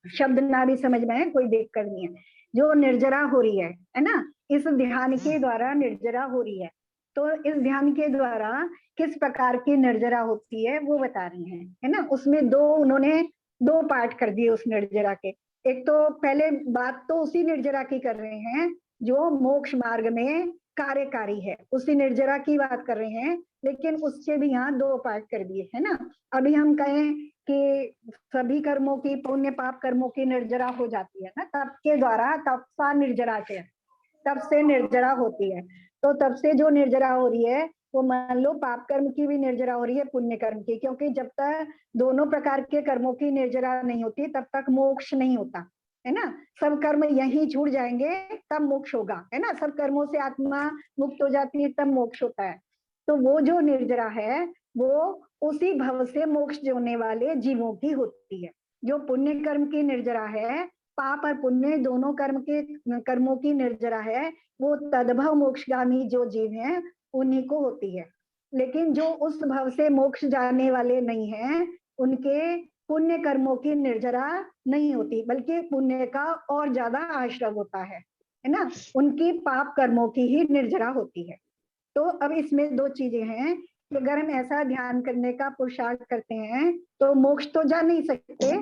Speaker 1: शब्द ना भी समझ में है कोई दिक्कत नहीं है। जो निर्जरा हो रही है ना, इस ध्यान के द्वारा निर्जरा हो रही है, तो इस ध्यान के द्वारा किस प्रकार की निर्जरा होती है वो बता रही हैं, है ना। उसमें उन्होंने दो पार्ट कर दिए उस निर्जरा के। एक तो पहले बात तो उसी निर्जरा की कर रहे हैं जो मोक्ष मार्ग में कार्यकारी है, उसी निर्जरा की बात कर रहे हैं, लेकिन उससे भी यहाँ दो पार्ट कर दिए, है ना। अभी हम कहें कि सभी कर्मों की, पुण्य पाप कर्मों की निर्जरा हो जाती है ना, तप के द्वारा, तपसा निर्जरा से, तप से निर्जरा होती है। तो तब से जो निर्जरा हो रही है वो मान लो पाप कर्म की भी निर्जरा हो रही है, पुण्य कर्म की, क्योंकि जब तक दोनों प्रकार के कर्मों की निर्जरा नहीं होती तब तक मोक्ष नहीं होता, है ना। सब कर्म यहीं छूट जाएंगे तब मोक्ष होगा, है ना। सब कर्मों से आत्मा मुक्त हो जाती है तब मोक्ष होता है। तो वो जो निर्जरा है वो उसी भव से मोक्ष जोने वाले जीवों की होती है। जो पुण्य कर्म की निर्जरा है, पाप और पुण्य दोनों कर्मों की निर्जरा है, वो तद्भव मोक्षगामी जो जीव हैं उन्हीं को होती है। लेकिन जो उस भव से मोक्ष जाने वाले नहीं हैं, उनके पुण्य कर्मों की निर्जरा नहीं होती, बल्कि पुण्य का और ज्यादा आश्रय होता है ना। उनकी पाप कर्मों की ही निर्जरा होती है। तो अब इसमें दो चीजें हैं कि अगर हम ऐसा ध्यान करने का पुरुषार्थ करते हैं तो मोक्ष तो जा नहीं सकते,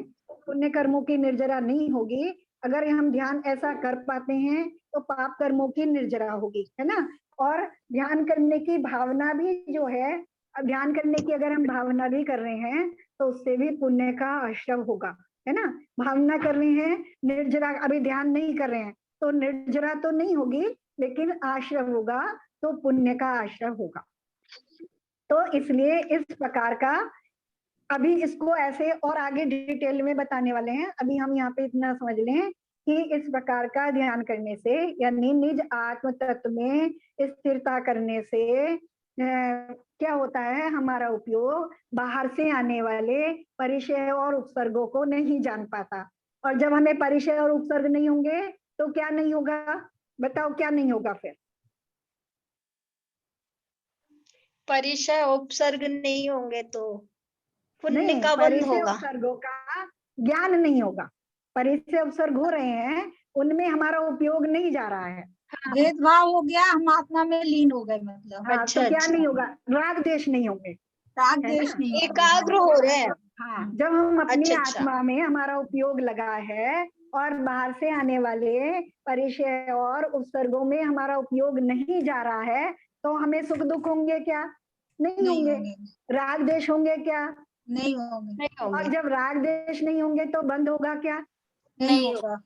Speaker 1: पुण्य कर्मों की निर्जरा नहीं होगी। अगर हम ध्यान ऐसा कर पाते हैं तो पाप कर्मों की निर्जरा होगी, है ना। और ध्यान करने की भावना भी जो है, ध्यान करने की अगर हम भावना भी कर रहे हैं तो उससे भी पुण्य का आश्रय होगा, है ना। भावना कर रहे हैं, निर्जरा अभी ध्यान नहीं कर रहे हैं तो निर्जरा तो नहीं होगी, लेकिन आश्रय होगा तो पुण्य का आश्रय होगा। तो इसलिए इस प्रकार का, अभी इसको ऐसे और आगे डिटेल में बताने वाले हैं। अभी हम यहाँ पे इतना समझ लें कि इस प्रकार का ध्यान करने से, यानी निज आत्म तत्व में स्थिरता करने से क्या होता है, हमारा उपयोग बाहर से आने वाले परिचय और उपसर्गों को नहीं जान पाता। और जब हमें परिचय और उपसर्ग नहीं होंगे तो क्या नहीं होगा, बताओ क्या नहीं होगा फिर?
Speaker 2: परिचय उपसर्ग नहीं होंगे तो पुण्य
Speaker 1: नहीं,
Speaker 2: का बंध
Speaker 1: परिचय
Speaker 2: होगा।
Speaker 1: उपसर्गों का ज्ञान नहीं होगा। परिचय उपसर्ग हो रहे हैं, उनमें हमारा उपयोग नहीं जा रहा है।
Speaker 3: भेदभाव हो गया, हम आत्मा में लीन हो गए, मतलब
Speaker 1: हाँ,
Speaker 2: अच्छा,
Speaker 1: तो क्या
Speaker 2: अच्छा।
Speaker 1: नहीं होगा, राग देश नहीं होंगे,
Speaker 3: राग
Speaker 1: है
Speaker 3: देश
Speaker 1: ना?
Speaker 3: नहीं होगा।
Speaker 2: एकाग्र हो रहे हैं।
Speaker 1: हाँ, जब हम अपनी
Speaker 2: अच्छा, अच्छा।
Speaker 1: आत्मा में हमारा उपयोग लगा है और बाहर से आने वाले परिचय और उपसर्गों में हमारा उपयोग नहीं जा रहा है, तो हमें सुख दुख होंगे क्या? नहीं होंगे। राग देश होंगे क्या?
Speaker 3: नहीं होंगे।
Speaker 2: नहीं
Speaker 1: और
Speaker 2: होंगे।
Speaker 1: जब राग देश नहीं होंगे तो बंद होगा क्या?
Speaker 3: नहीं होगा।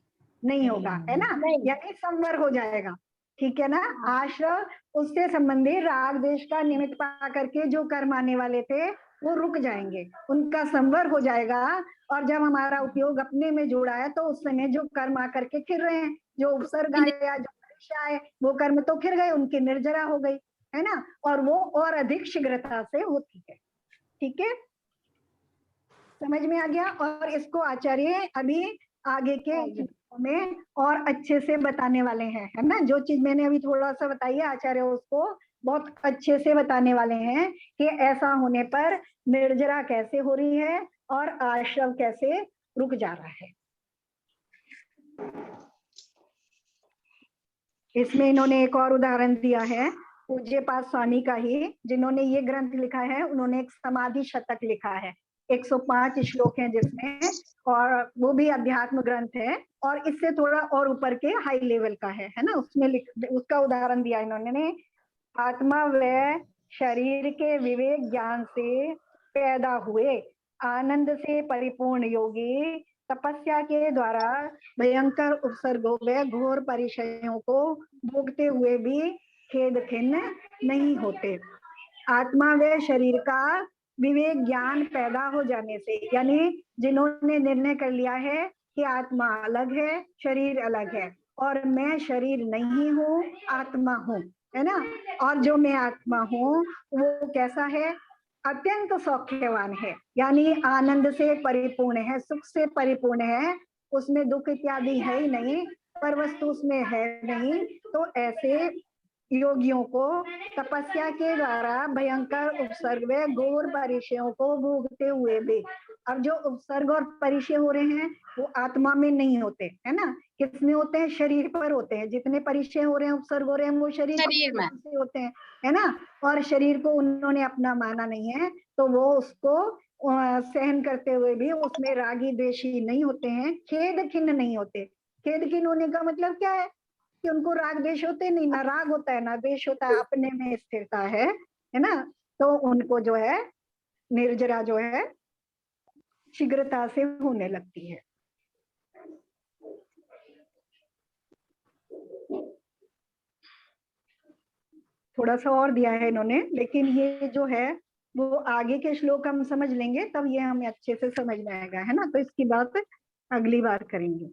Speaker 1: नहीं होगा, है ना।
Speaker 2: नहीं।
Speaker 1: यानी संवर हो जाएगा, ठीक है ना। आश्रय उससे संबंधित राग देश का निमित्त पा करके जो कर्म आने वाले थे वो रुक जाएंगे, उनका संवर हो जाएगा। और जब हमारा उपयोग अपने में जुड़ा है तो उस समय जो कर्म आकर के फिर रहे हैं, जो उपसर्ग आया, जो अपेक्षा है, वो कर्म तो फिर गए, उनकी निर्जरा हो गई, है ना, और वो और अधिक शीघ्रता से होती है। ठीक है, समझ में आ गया। और इसको आचार्य अभी आगे के में और अच्छे से बताने वाले हैं, है ना। जो चीज मैंने अभी थोड़ा सा बताई है, आचार्य उसको बहुत अच्छे से बताने वाले हैं कि ऐसा होने पर निर्जरा कैसे हो रही है और आश्रम कैसे रुक जा रहा है। इसमें इन्होंने एक और उदाहरण दिया है पूज्यपाद स्वामी का ही, जिन्होंने ये ग्रंथ लिखा है, उन्होंने एक समाधि शतक लिखा है, 105 श्लोक हैं जिसमें, और वो भी अध्यात्म ग्रंथ है और इससे थोड़ा और ऊपर के हाई लेवल का है ना। उसमें उसका उदाहरण दिया इन्होंने, आत्मा व शरीर के विवेक ज्ञान से पैदा हुए आनंद से परिपूर्ण योगी तपस्या के द्वारा भयंकर उपसर्गों व घोर परिचयों को भोगते हुए भी खेद खिन्न नहीं होते। आत्मा व शरीर का विवेक ज्ञान पैदा हो जाने से, यानी जिन्होंने निर्णय कर लिया है कि आत्मा अलग है, शरीर अलग है, और मैं शरीर नहीं हूँ, आत्मा हूँ, है ना। और जो मैं आत्मा हूँ वो कैसा है, अत्यंत सौख्यवान है, यानी आनंद से परिपूर्ण है, सुख से परिपूर्ण है, उसमें दुख इत्यादि है ही नहीं, पर वस्तु उसमें है नहीं। तो ऐसे योगियों को तपस्या के द्वारा भयंकर उपसर्ग व घोर परिचयों को भोगते हुए भी, अब जो उपसर्ग और परिचय हो रहे हैं वो आत्मा में नहीं होते, है ना, किसमें होते हैं, शरीर पर होते हैं। जितने परिचय हो रहे हैं, उपसर्ग हो रहे हैं, वो शरीर में होते हैं, है ना। और शरीर को उन्होंने अपना माना नहीं है, तो वो उसको सहन करते हुए भी उसमें रागी द्वेषी नहीं होते हैं, खेद खिन्न नहीं होते। खेद खिन्न होने का मतलब क्या है कि उनको राग द्वेष होते नहीं, ना राग होता है ना द्वेष होता है, अपने में स्थिरता है ना। तो उनको जो है निर्जरा जो है शीघ्रता से होने लगती है। थोड़ा सा और दिया है इन्होंने, लेकिन ये जो है वो आगे के श्लोक हम समझ लेंगे तब ये हमें अच्छे से समझ में आएगा, है ना। तो इसकी बात अगली बार करेंगे।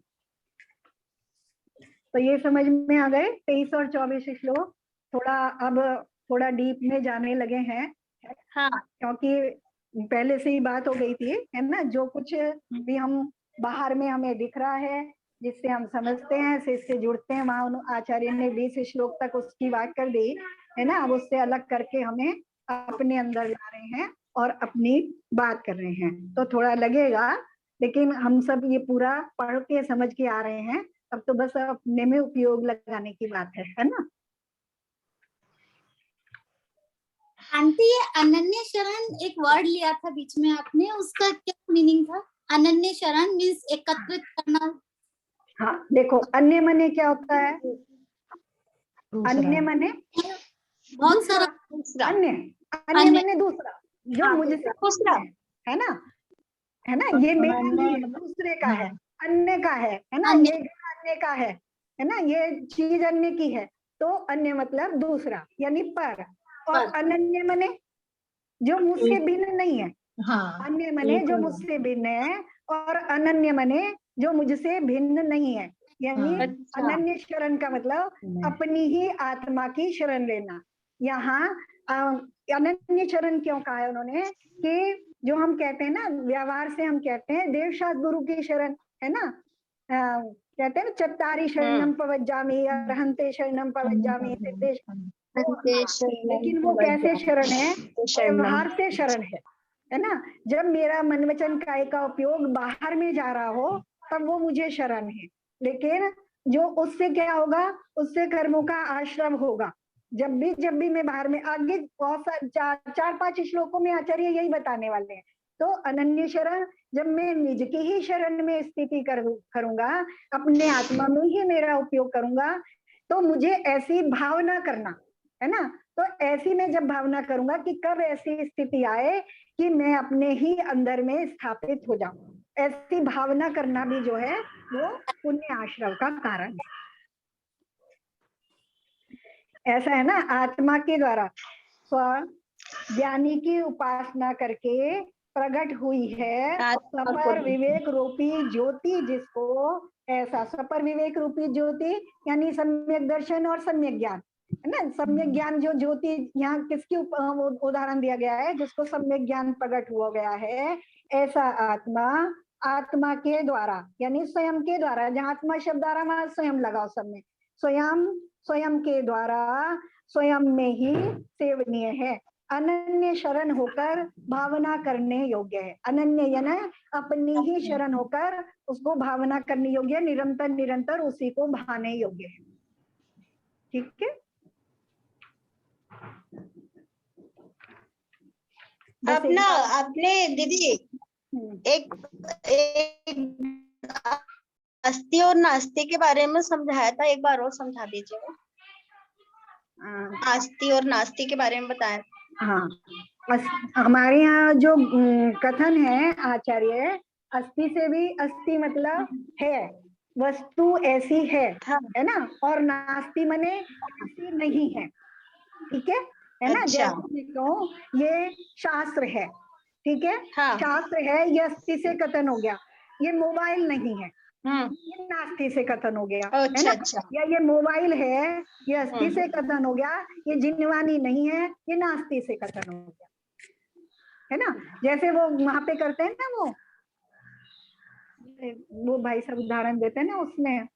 Speaker 1: तो ये समझ में आ गए 23 और 24 श्लोक। थोड़ा अब थोड़ा डीप में जाने लगे हैं,
Speaker 2: हाँ,
Speaker 1: क्योंकि पहले से ही बात हो गई थी, है ना। जो कुछ भी हम बाहर में हमें दिख रहा है, जिससे हम समझते हैं, से इससे जुड़ते हैं, वहां आचार्य ने 20 श्लोक तक उसकी बात कर दी, है ना। अब उससे अलग करके हमें अपने अंदर ला रहे हैं और अपनी बात कर रहे हैं, तो थोड़ा लगेगा, लेकिन हम सब ये पूरा पढ़ के समझ के आ रहे हैं। अब तो बस अपने में उपयोग लगाने की बात है ना।
Speaker 5: आंटी, ये अनन्य शरण एक वर्ड लिया था बीच में आपने, उसका क्या मीनिंग था? अनन्य शरण मीन्स एकत्रित करना।
Speaker 1: हाँ देखो, अन्य मने क्या होता है, अन्य मने
Speaker 5: बहुत सारा
Speaker 1: अन्य, अन्य मने दूसरा, जो मुझसे दूसरा है ना, है ना। ये मेरा नहीं है, दूसरे का है, अन्य का है ना। ये अन्य का है ना, ये चीज अन्य की है, तो अन्य मतलब दूसरा यानी पर। और अनन्य मने जो मुझसे भिन्न नहीं है, अन्य मने जो मुझसे भिन्न है, और अनन्य मने जो मुझसे भिन्न नहीं है। यानी अनन्य शरण का मतलब अपनी ही आत्मा की शरण लेना। यहाँ अनन्य शरण क्यों कहा है उन्होंने, कि जो हम कहते हैं ना, व्यवहार से हम कहते हैं देवशाद गुरु की शरण, है ना। कहते हैं ना, चत्तारी शरणम पवज्जामि, अरहंते शरणम पवज्जामि, सिद्धेश, लेकिन वो कैसे शरण है, व्यवहार से शरण है ना। जब मेरा मन वचन काया का उपयोग बाहर में जा रहा हो तब वो मुझे शरण है, लेकिन जो उससे क्या होगा, उससे कर्मों का आश्रम होगा। जब भी मैं बाहर में, आगे बहुत चार पांच श्लोकों में आचार्य यही बताने वाले हैं। तो अनन्य शरण, जब मैं निज की ही शरण में स्थिति करूंगा, अपने आत्मा में ही मेरा उपयोग करूंगा, तो मुझे ऐसी भावना करना है ना। तो ऐसी मैं जब भावना करूंगा कि कब ऐसी स्थिति आए कि मैं अपने ही अंदर में स्थापित हो जाऊं, ऐसी भावना करना भी जो है वो पुण्य आश्रम का कारण है। ऐसा है ना, आत्मा के द्वारा स्व ज्ञानी की उपासना करके प्रकट हुई है,
Speaker 2: आत्मा
Speaker 1: सपर विवेक रूपी ज्योति जिसको, ऐसा सपर विवेक रूपी ज्योति यानी सम्यक दर्शन और सम्यक ज्ञान, है ना। सम्यक ज्ञान जो ज्योति यहाँ किसकी उदाहरण दिया गया है, जिसको सम्यक ज्ञान प्रकट हुआ गया है, ऐसा आत्मा, आत्मा के द्वारा यानी स्वयं के द्वारा, जहाँ आत्मा शब्द आ रहा वहां स्वयं लगाओ सब में, स्वयं, स्वयं के द्वारा स्वयं में ही सेवनीय है, अनन्य शरण होकर भावना करने योग्य है। अनन्य यानी अपनी ही शरण होकर उसको भावना करने योग्य, निरंतर निरंतर उसी को भाने योग्य है। ठीक है।
Speaker 2: अपना आपने दीदी एक अस्थि और नास्ति के बारे में समझाया था, एक बार और समझा दीजिए। आस्ति और नास्ति के बारे में बताया।
Speaker 1: हाँ, हमारे यहाँ जो कथन है आचार्य, अस्थि से भी, अस्थि मतलब है, वस्तु ऐसी है ना, और नास्ति मने ऐसी नहीं है। ठीक है ना।
Speaker 2: अच्छा।
Speaker 1: जैसे मैं कहूँ ये शास्त्र है, ठीक है।
Speaker 2: हाँ।
Speaker 1: शास्त्र है, ये अस्थि से कथन हो गया। ये मोबाइल नहीं है, ये नास्ति से कथन हो गया, है ना।
Speaker 2: अच्छा।
Speaker 1: या ये मोबाइल है, ये अस्थि से कथन हो गया। ये जिनवानी नहीं है, ये नास्ति से कथन हो गया, है ना। जैसे वो वहां पे करते हैं ना, वो भाई सब उदाहरण देते हैं ना उसमें,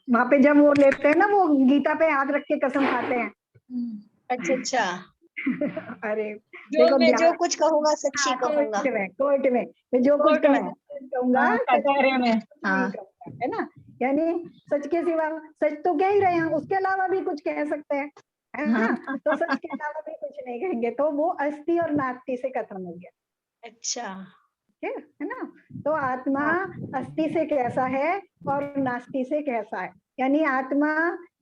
Speaker 1: वहां पे जब वो लेते हैं ना, वो गीता पे हाथ रख के कसम खाते हैं।
Speaker 2: अच्छा।
Speaker 1: अरे
Speaker 2: जो कुछ कहूंगा सच्ची कहूंगा।
Speaker 1: कोर्ट में जो कुछ कहूंगा
Speaker 4: कचहरे में,
Speaker 1: है ना। यानी सच के सिवा, सच तो कह ही रहे हैं, उसके अलावा भी कुछ कह सकते हैं, है ना। तो सच के अलावा भी कुछ नहीं कहेंगे, तो वो अस्थि और नास्ति से कथन हो गया।
Speaker 2: अच्छा,
Speaker 1: है ना। तो आत्मा अस्थि से कैसा है और नास्ति से कैसा है, यानी आत्मा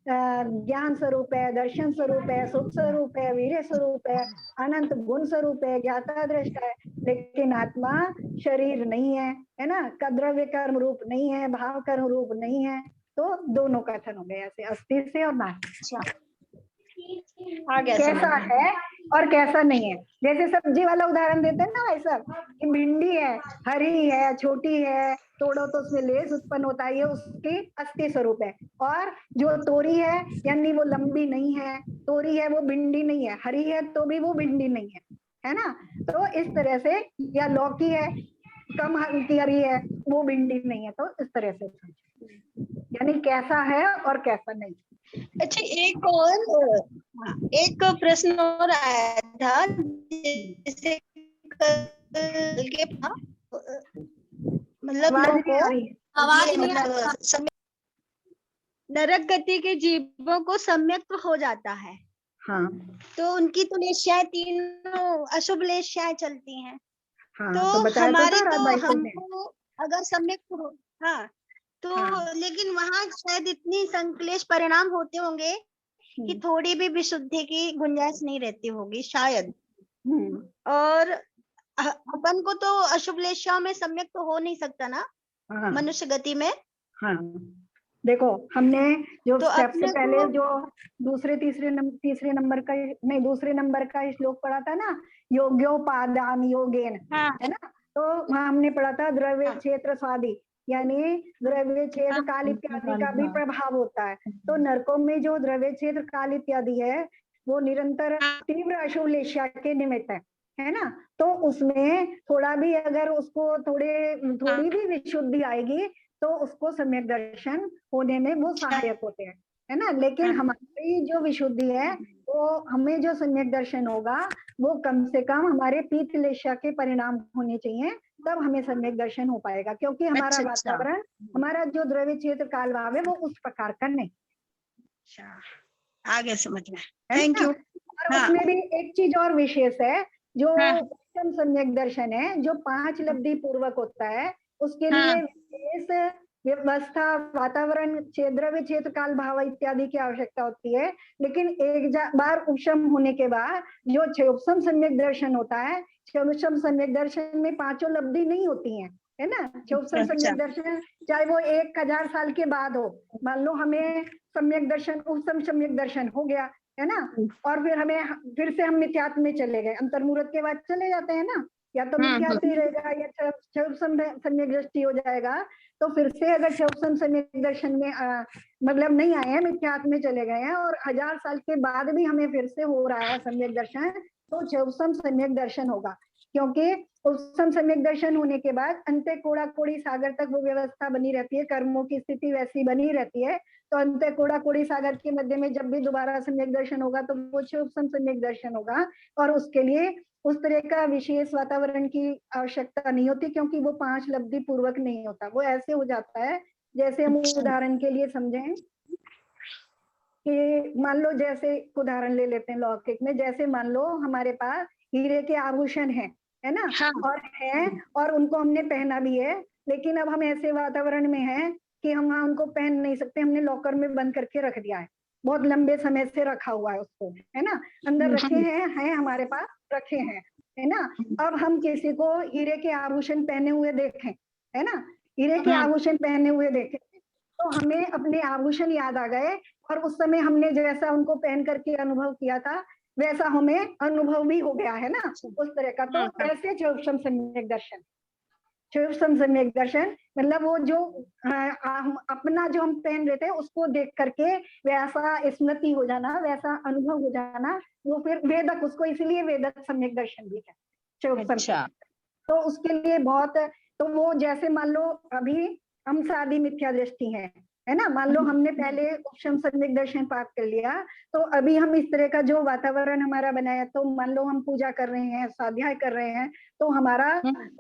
Speaker 1: ज्ञान स्वरूप है, दर्शन स्वरूप है, सुख स्वरूप है, वीर्य स्वरूप है, अनंत गुण स्वरूप है, ज्ञाता दृष्टा है। लेकिन आत्मा शरीर नहीं है ना, द्रव्य कर्म रूप नहीं है, भाव कर्म रूप नहीं है। तो दोनों कथन हो गए ऐसे, अस्थि से और नास्ति। कैसा है और कैसा नहीं है। जैसे सब्जी वाला उदाहरण देते हैं ना भाई साहब, कि भिंडी है, हरी है, छोटी है, तोड़ो तो उसमें लेस उत्पन्न होता है, ये उसकी अस्थि स्वरूप है। और जो तोरी है, यानी वो लंबी नहीं है, तोरी है वो भिंडी नहीं है, हरी है तो भी वो भिंडी नहीं है ना। तो इस तरह से, या लौकी है, कम हरी है, वो भिंडी नहीं है। तो इस तरह से यानी कैसा है और कैसा नहीं।
Speaker 2: अच्छा, एक प्रश्न और आया था, जैसे मतलब नरक गति के जीवों को सम्यक हो जाता है।
Speaker 1: हाँ।
Speaker 2: तो उनकी तो लेश्याएं, तीनों अशुभ लेश्याएं चलती हैं।
Speaker 1: हाँ,
Speaker 2: तो हमारी तो हमको अगर सम्यक हो, हाँ तो लेकिन वहां शायद इतनी संक्लेश परिणाम होते होंगे कि थोड़ी भी विशुद्धि की गुंजाइश नहीं रहती होगी शायद। और अपन को तो अशुभ लेश्याओं में सम्यक तो हो नहीं सकता ना मनुष्य गति में।
Speaker 1: हाँ, देखो हमने जो
Speaker 2: तो
Speaker 1: स्टेप से पहले जो तीसरे नंबर का नहीं, दूसरे नंबर का श्लोक पढ़ा था ना, योग्योपादान योगेन, है ना। तो वहां हमने पढ़ा था द्रव्य क्षेत्र स्वादि, यानी द्रव्य क्षेत्र काल इत्यादि का भी प्रभाव होता है। तो नरकों में जो द्रव्य क्षेत्र काल इत्यादि है, वो निरंतर तीव्र अशुभ लेश्या के निमित्त है ना। तो उसमें थोड़ा भी अगर उसको थोड़ी भी विशुद्धि आएगी, तो उसको सम्यक दर्शन होने में वो सहायक होते हैं, है ना। लेकिन हमारी जो विशुद्धि है, वो हमें जो सम्यक दर्शन होगा, वो कम से कम हमारे पीत लेश्या के परिणाम होने चाहिए, तब हमें सम्यक दर्शन हो पाएगा। क्योंकि हमारा वातावरण, हमारा जो द्रव्य क्षेत्र काल भाव है, वो उस प्रकार का नहीं।
Speaker 2: आगे समझ में, थैंक यू।
Speaker 1: और उसमें भी एक चीज और विशेष है, जो उत्तम सम्यक दर्शन है, जो 5 लब्धि पूर्वक होता है, उसके लिए विशेष व्यवस्था, वातावरण, द्रव्य क्षेत्र काल भाव इत्यादि की आवश्यकता होती है। लेकिन एक बार उपशम होने के बाद जो क्षयोपम सम्यक दर्शन होता है, क्षयोपम सम्यक दर्शन में 5 लब्धि नहीं होती हैं, है ना। क्षयोपम सम्यक दर्शन चाहे वो 1000 साल के बाद हो, मान लो हमें सम्यक दर्शन, उपशम सम्यक दर्शन हो गया, है ना, और फिर से हम मिथ्यात्व में चले गए, अंतर्मुहूर्त के बाद चले जाते हैं ना, या तो मिथ्यात्व ही रहेगा या सम्यक दृष्टि हो जाएगा। तो फिर से अगर सम्यक दर्शन में मतलब नहीं आए हैं, मिथ्यात्व में चले गए हैं और 1000 साल के बाद भी हमें फिर से हो रहा है सम्यक दर्शन, तो सम्यक दर्शन होगा। क्योंकि सम्यक दर्शन होने के बाद अंत्य कोड़ा कोड़ी सागर तक वो व्यवस्था बनी रहती है, कर्मों की स्थिति वैसी बनी रहती है। तो अंत्य कोड़ा कोड़ी सागर के मध्य में जब भी दोबारा सम्यक दर्शन होगा तो वो सम्यक दर्शन होगा, और उसके लिए उस तरह का विशेष वातावरण की आवश्यकता नहीं होती, क्योंकि वो 5 लब्धि पूर्वक नहीं होता। वो ऐसे हो जाता है जैसे हम उदाहरण के लिए समझें कि मान लो, जैसे उदाहरण ले लेते हैं लौकिक में, जैसे मान लो हमारे पास हीरे के आभूषण है ना, और उनको हमने पहना भी है, लेकिन अब हम ऐसे वातावरण में हैं कि हम वहां उनको पहन नहीं सकते, हमने लॉकर में बंद करके रख दिया है, बहुत लंबे समय से रखा हुआ है उसको, है ना, अंदर रखे हैं हमारे पास रखे हैं, है ना। अब हम किसी को हीरे के आभूषण पहने हुए देखें, है ना, हीरे के आभूषण पहने हुए देखें, तो हमें अपने आभूषण याद आ गए, और उस समय हमने जैसा उनको पहन करके अनुभव किया था वैसा हमें अनुभव भी हो गया है ना, उस तरह का। तो ऐसे चौक्षम सम्यक दर्शन, चौक्षम सम्यक दर्शन मतलब वो जो अपना जो हम पहन रहे थे उसको देख करके वैसा स्मृति हो जाना, वैसा अनुभव हो जाना, वो फिर वेदक, उसको इसलिए वेदक सम्यक दर्शन भी है, चौक्षम। तो उसके लिए बहुत, तो वो जैसे मान लो अभी हम शादी मिथ्या दृष्टि है ना, मान लो हमने पहले उपशम सम्यक दर्शन प्राप्त कर लिया, तो अभी हम इस तरह का जो वातावरण हमारा बनाया, तो मान लो हम पूजा कर रहे हैं, स्वाध्याय कर रहे हैं, तो हमारा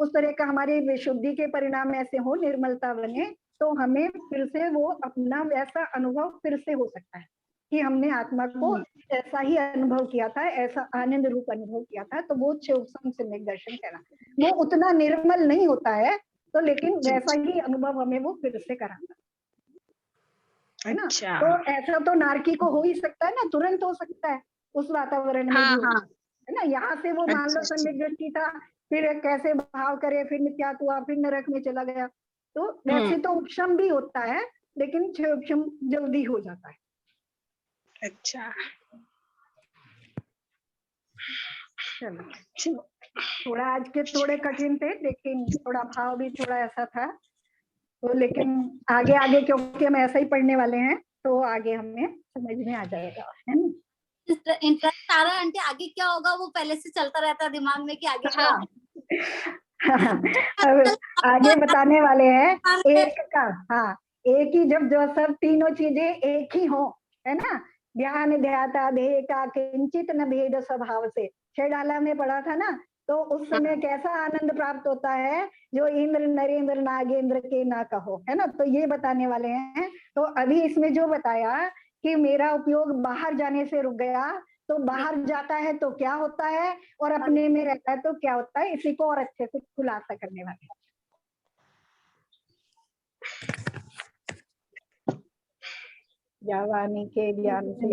Speaker 1: उस तरह का हमारी विशुद्धि के परिणाम ऐसे हो, निर्मलता बने, तो हमें फिर से वो अपना वैसा अनुभव फिर से हो सकता है कि हमने आत्मा को ऐसा ही अनुभव किया था, ऐसा आनंद रूप अनुभव किया था। तो वो उपशम सम्यक दर्शन कहना, वो उतना निर्मल नहीं होता है, तो लेकिन वैसा ही अनुभव हमें वो फिर से कराता है ना। तो ऐसा तो नारकी को हो ही सकता है ना, तुरंत हो सकता है उस वातावरण में भी, है ना। यहाँ से वो मान लो सम्यक दृष्टि था, फिर कैसे भाव करे, फिर मिथ्यात्व हुआ, फिर नरक में चला गया। तो वैसे तो उपशम भी होता है, लेकिन उपशम जल्दी हो जाता है।
Speaker 2: अच्छा,
Speaker 1: चलो, थोड़ा आज के थोड़े कठिन थे, लेकिन थोड़ा भाव भी थोड़ा ऐसा था, तो लेकिन आगे आगे क्योंकि हम ऐसा ही पढ़ने वाले हैं, तो आगे हमें समझ में आ जाएगा, है ना।
Speaker 5: इंटरेस्ट आ रहा है आंटी, आगे क्या होगा वो पहले से चलता रहता है दिमाग में कि आगे क्या
Speaker 1: अब आगे बताने वाले हैं एक का, एक ही, जब जो सब तीनों चीजें एक ही हो, है ना, ध्यान ध्याता देह का किंचित न भेद स्वभाव से, 6 डाला में पढ़ा था ना। तो उस समय कैसा आनंद प्राप्त होता है जो इंद्र नरेंद्र नागेंद्र के ना कहो, है ना। तो ये बताने वाले हैं। तो अभी इसमें जो बताया कि मेरा उपयोग बाहर जाने से रुक गया, तो बाहर जाता है तो क्या होता है, और अपने में रहता है तो क्या होता है, इसी को और अच्छे से खुलासा करने वाले हैं। जवानी के ज्ञान से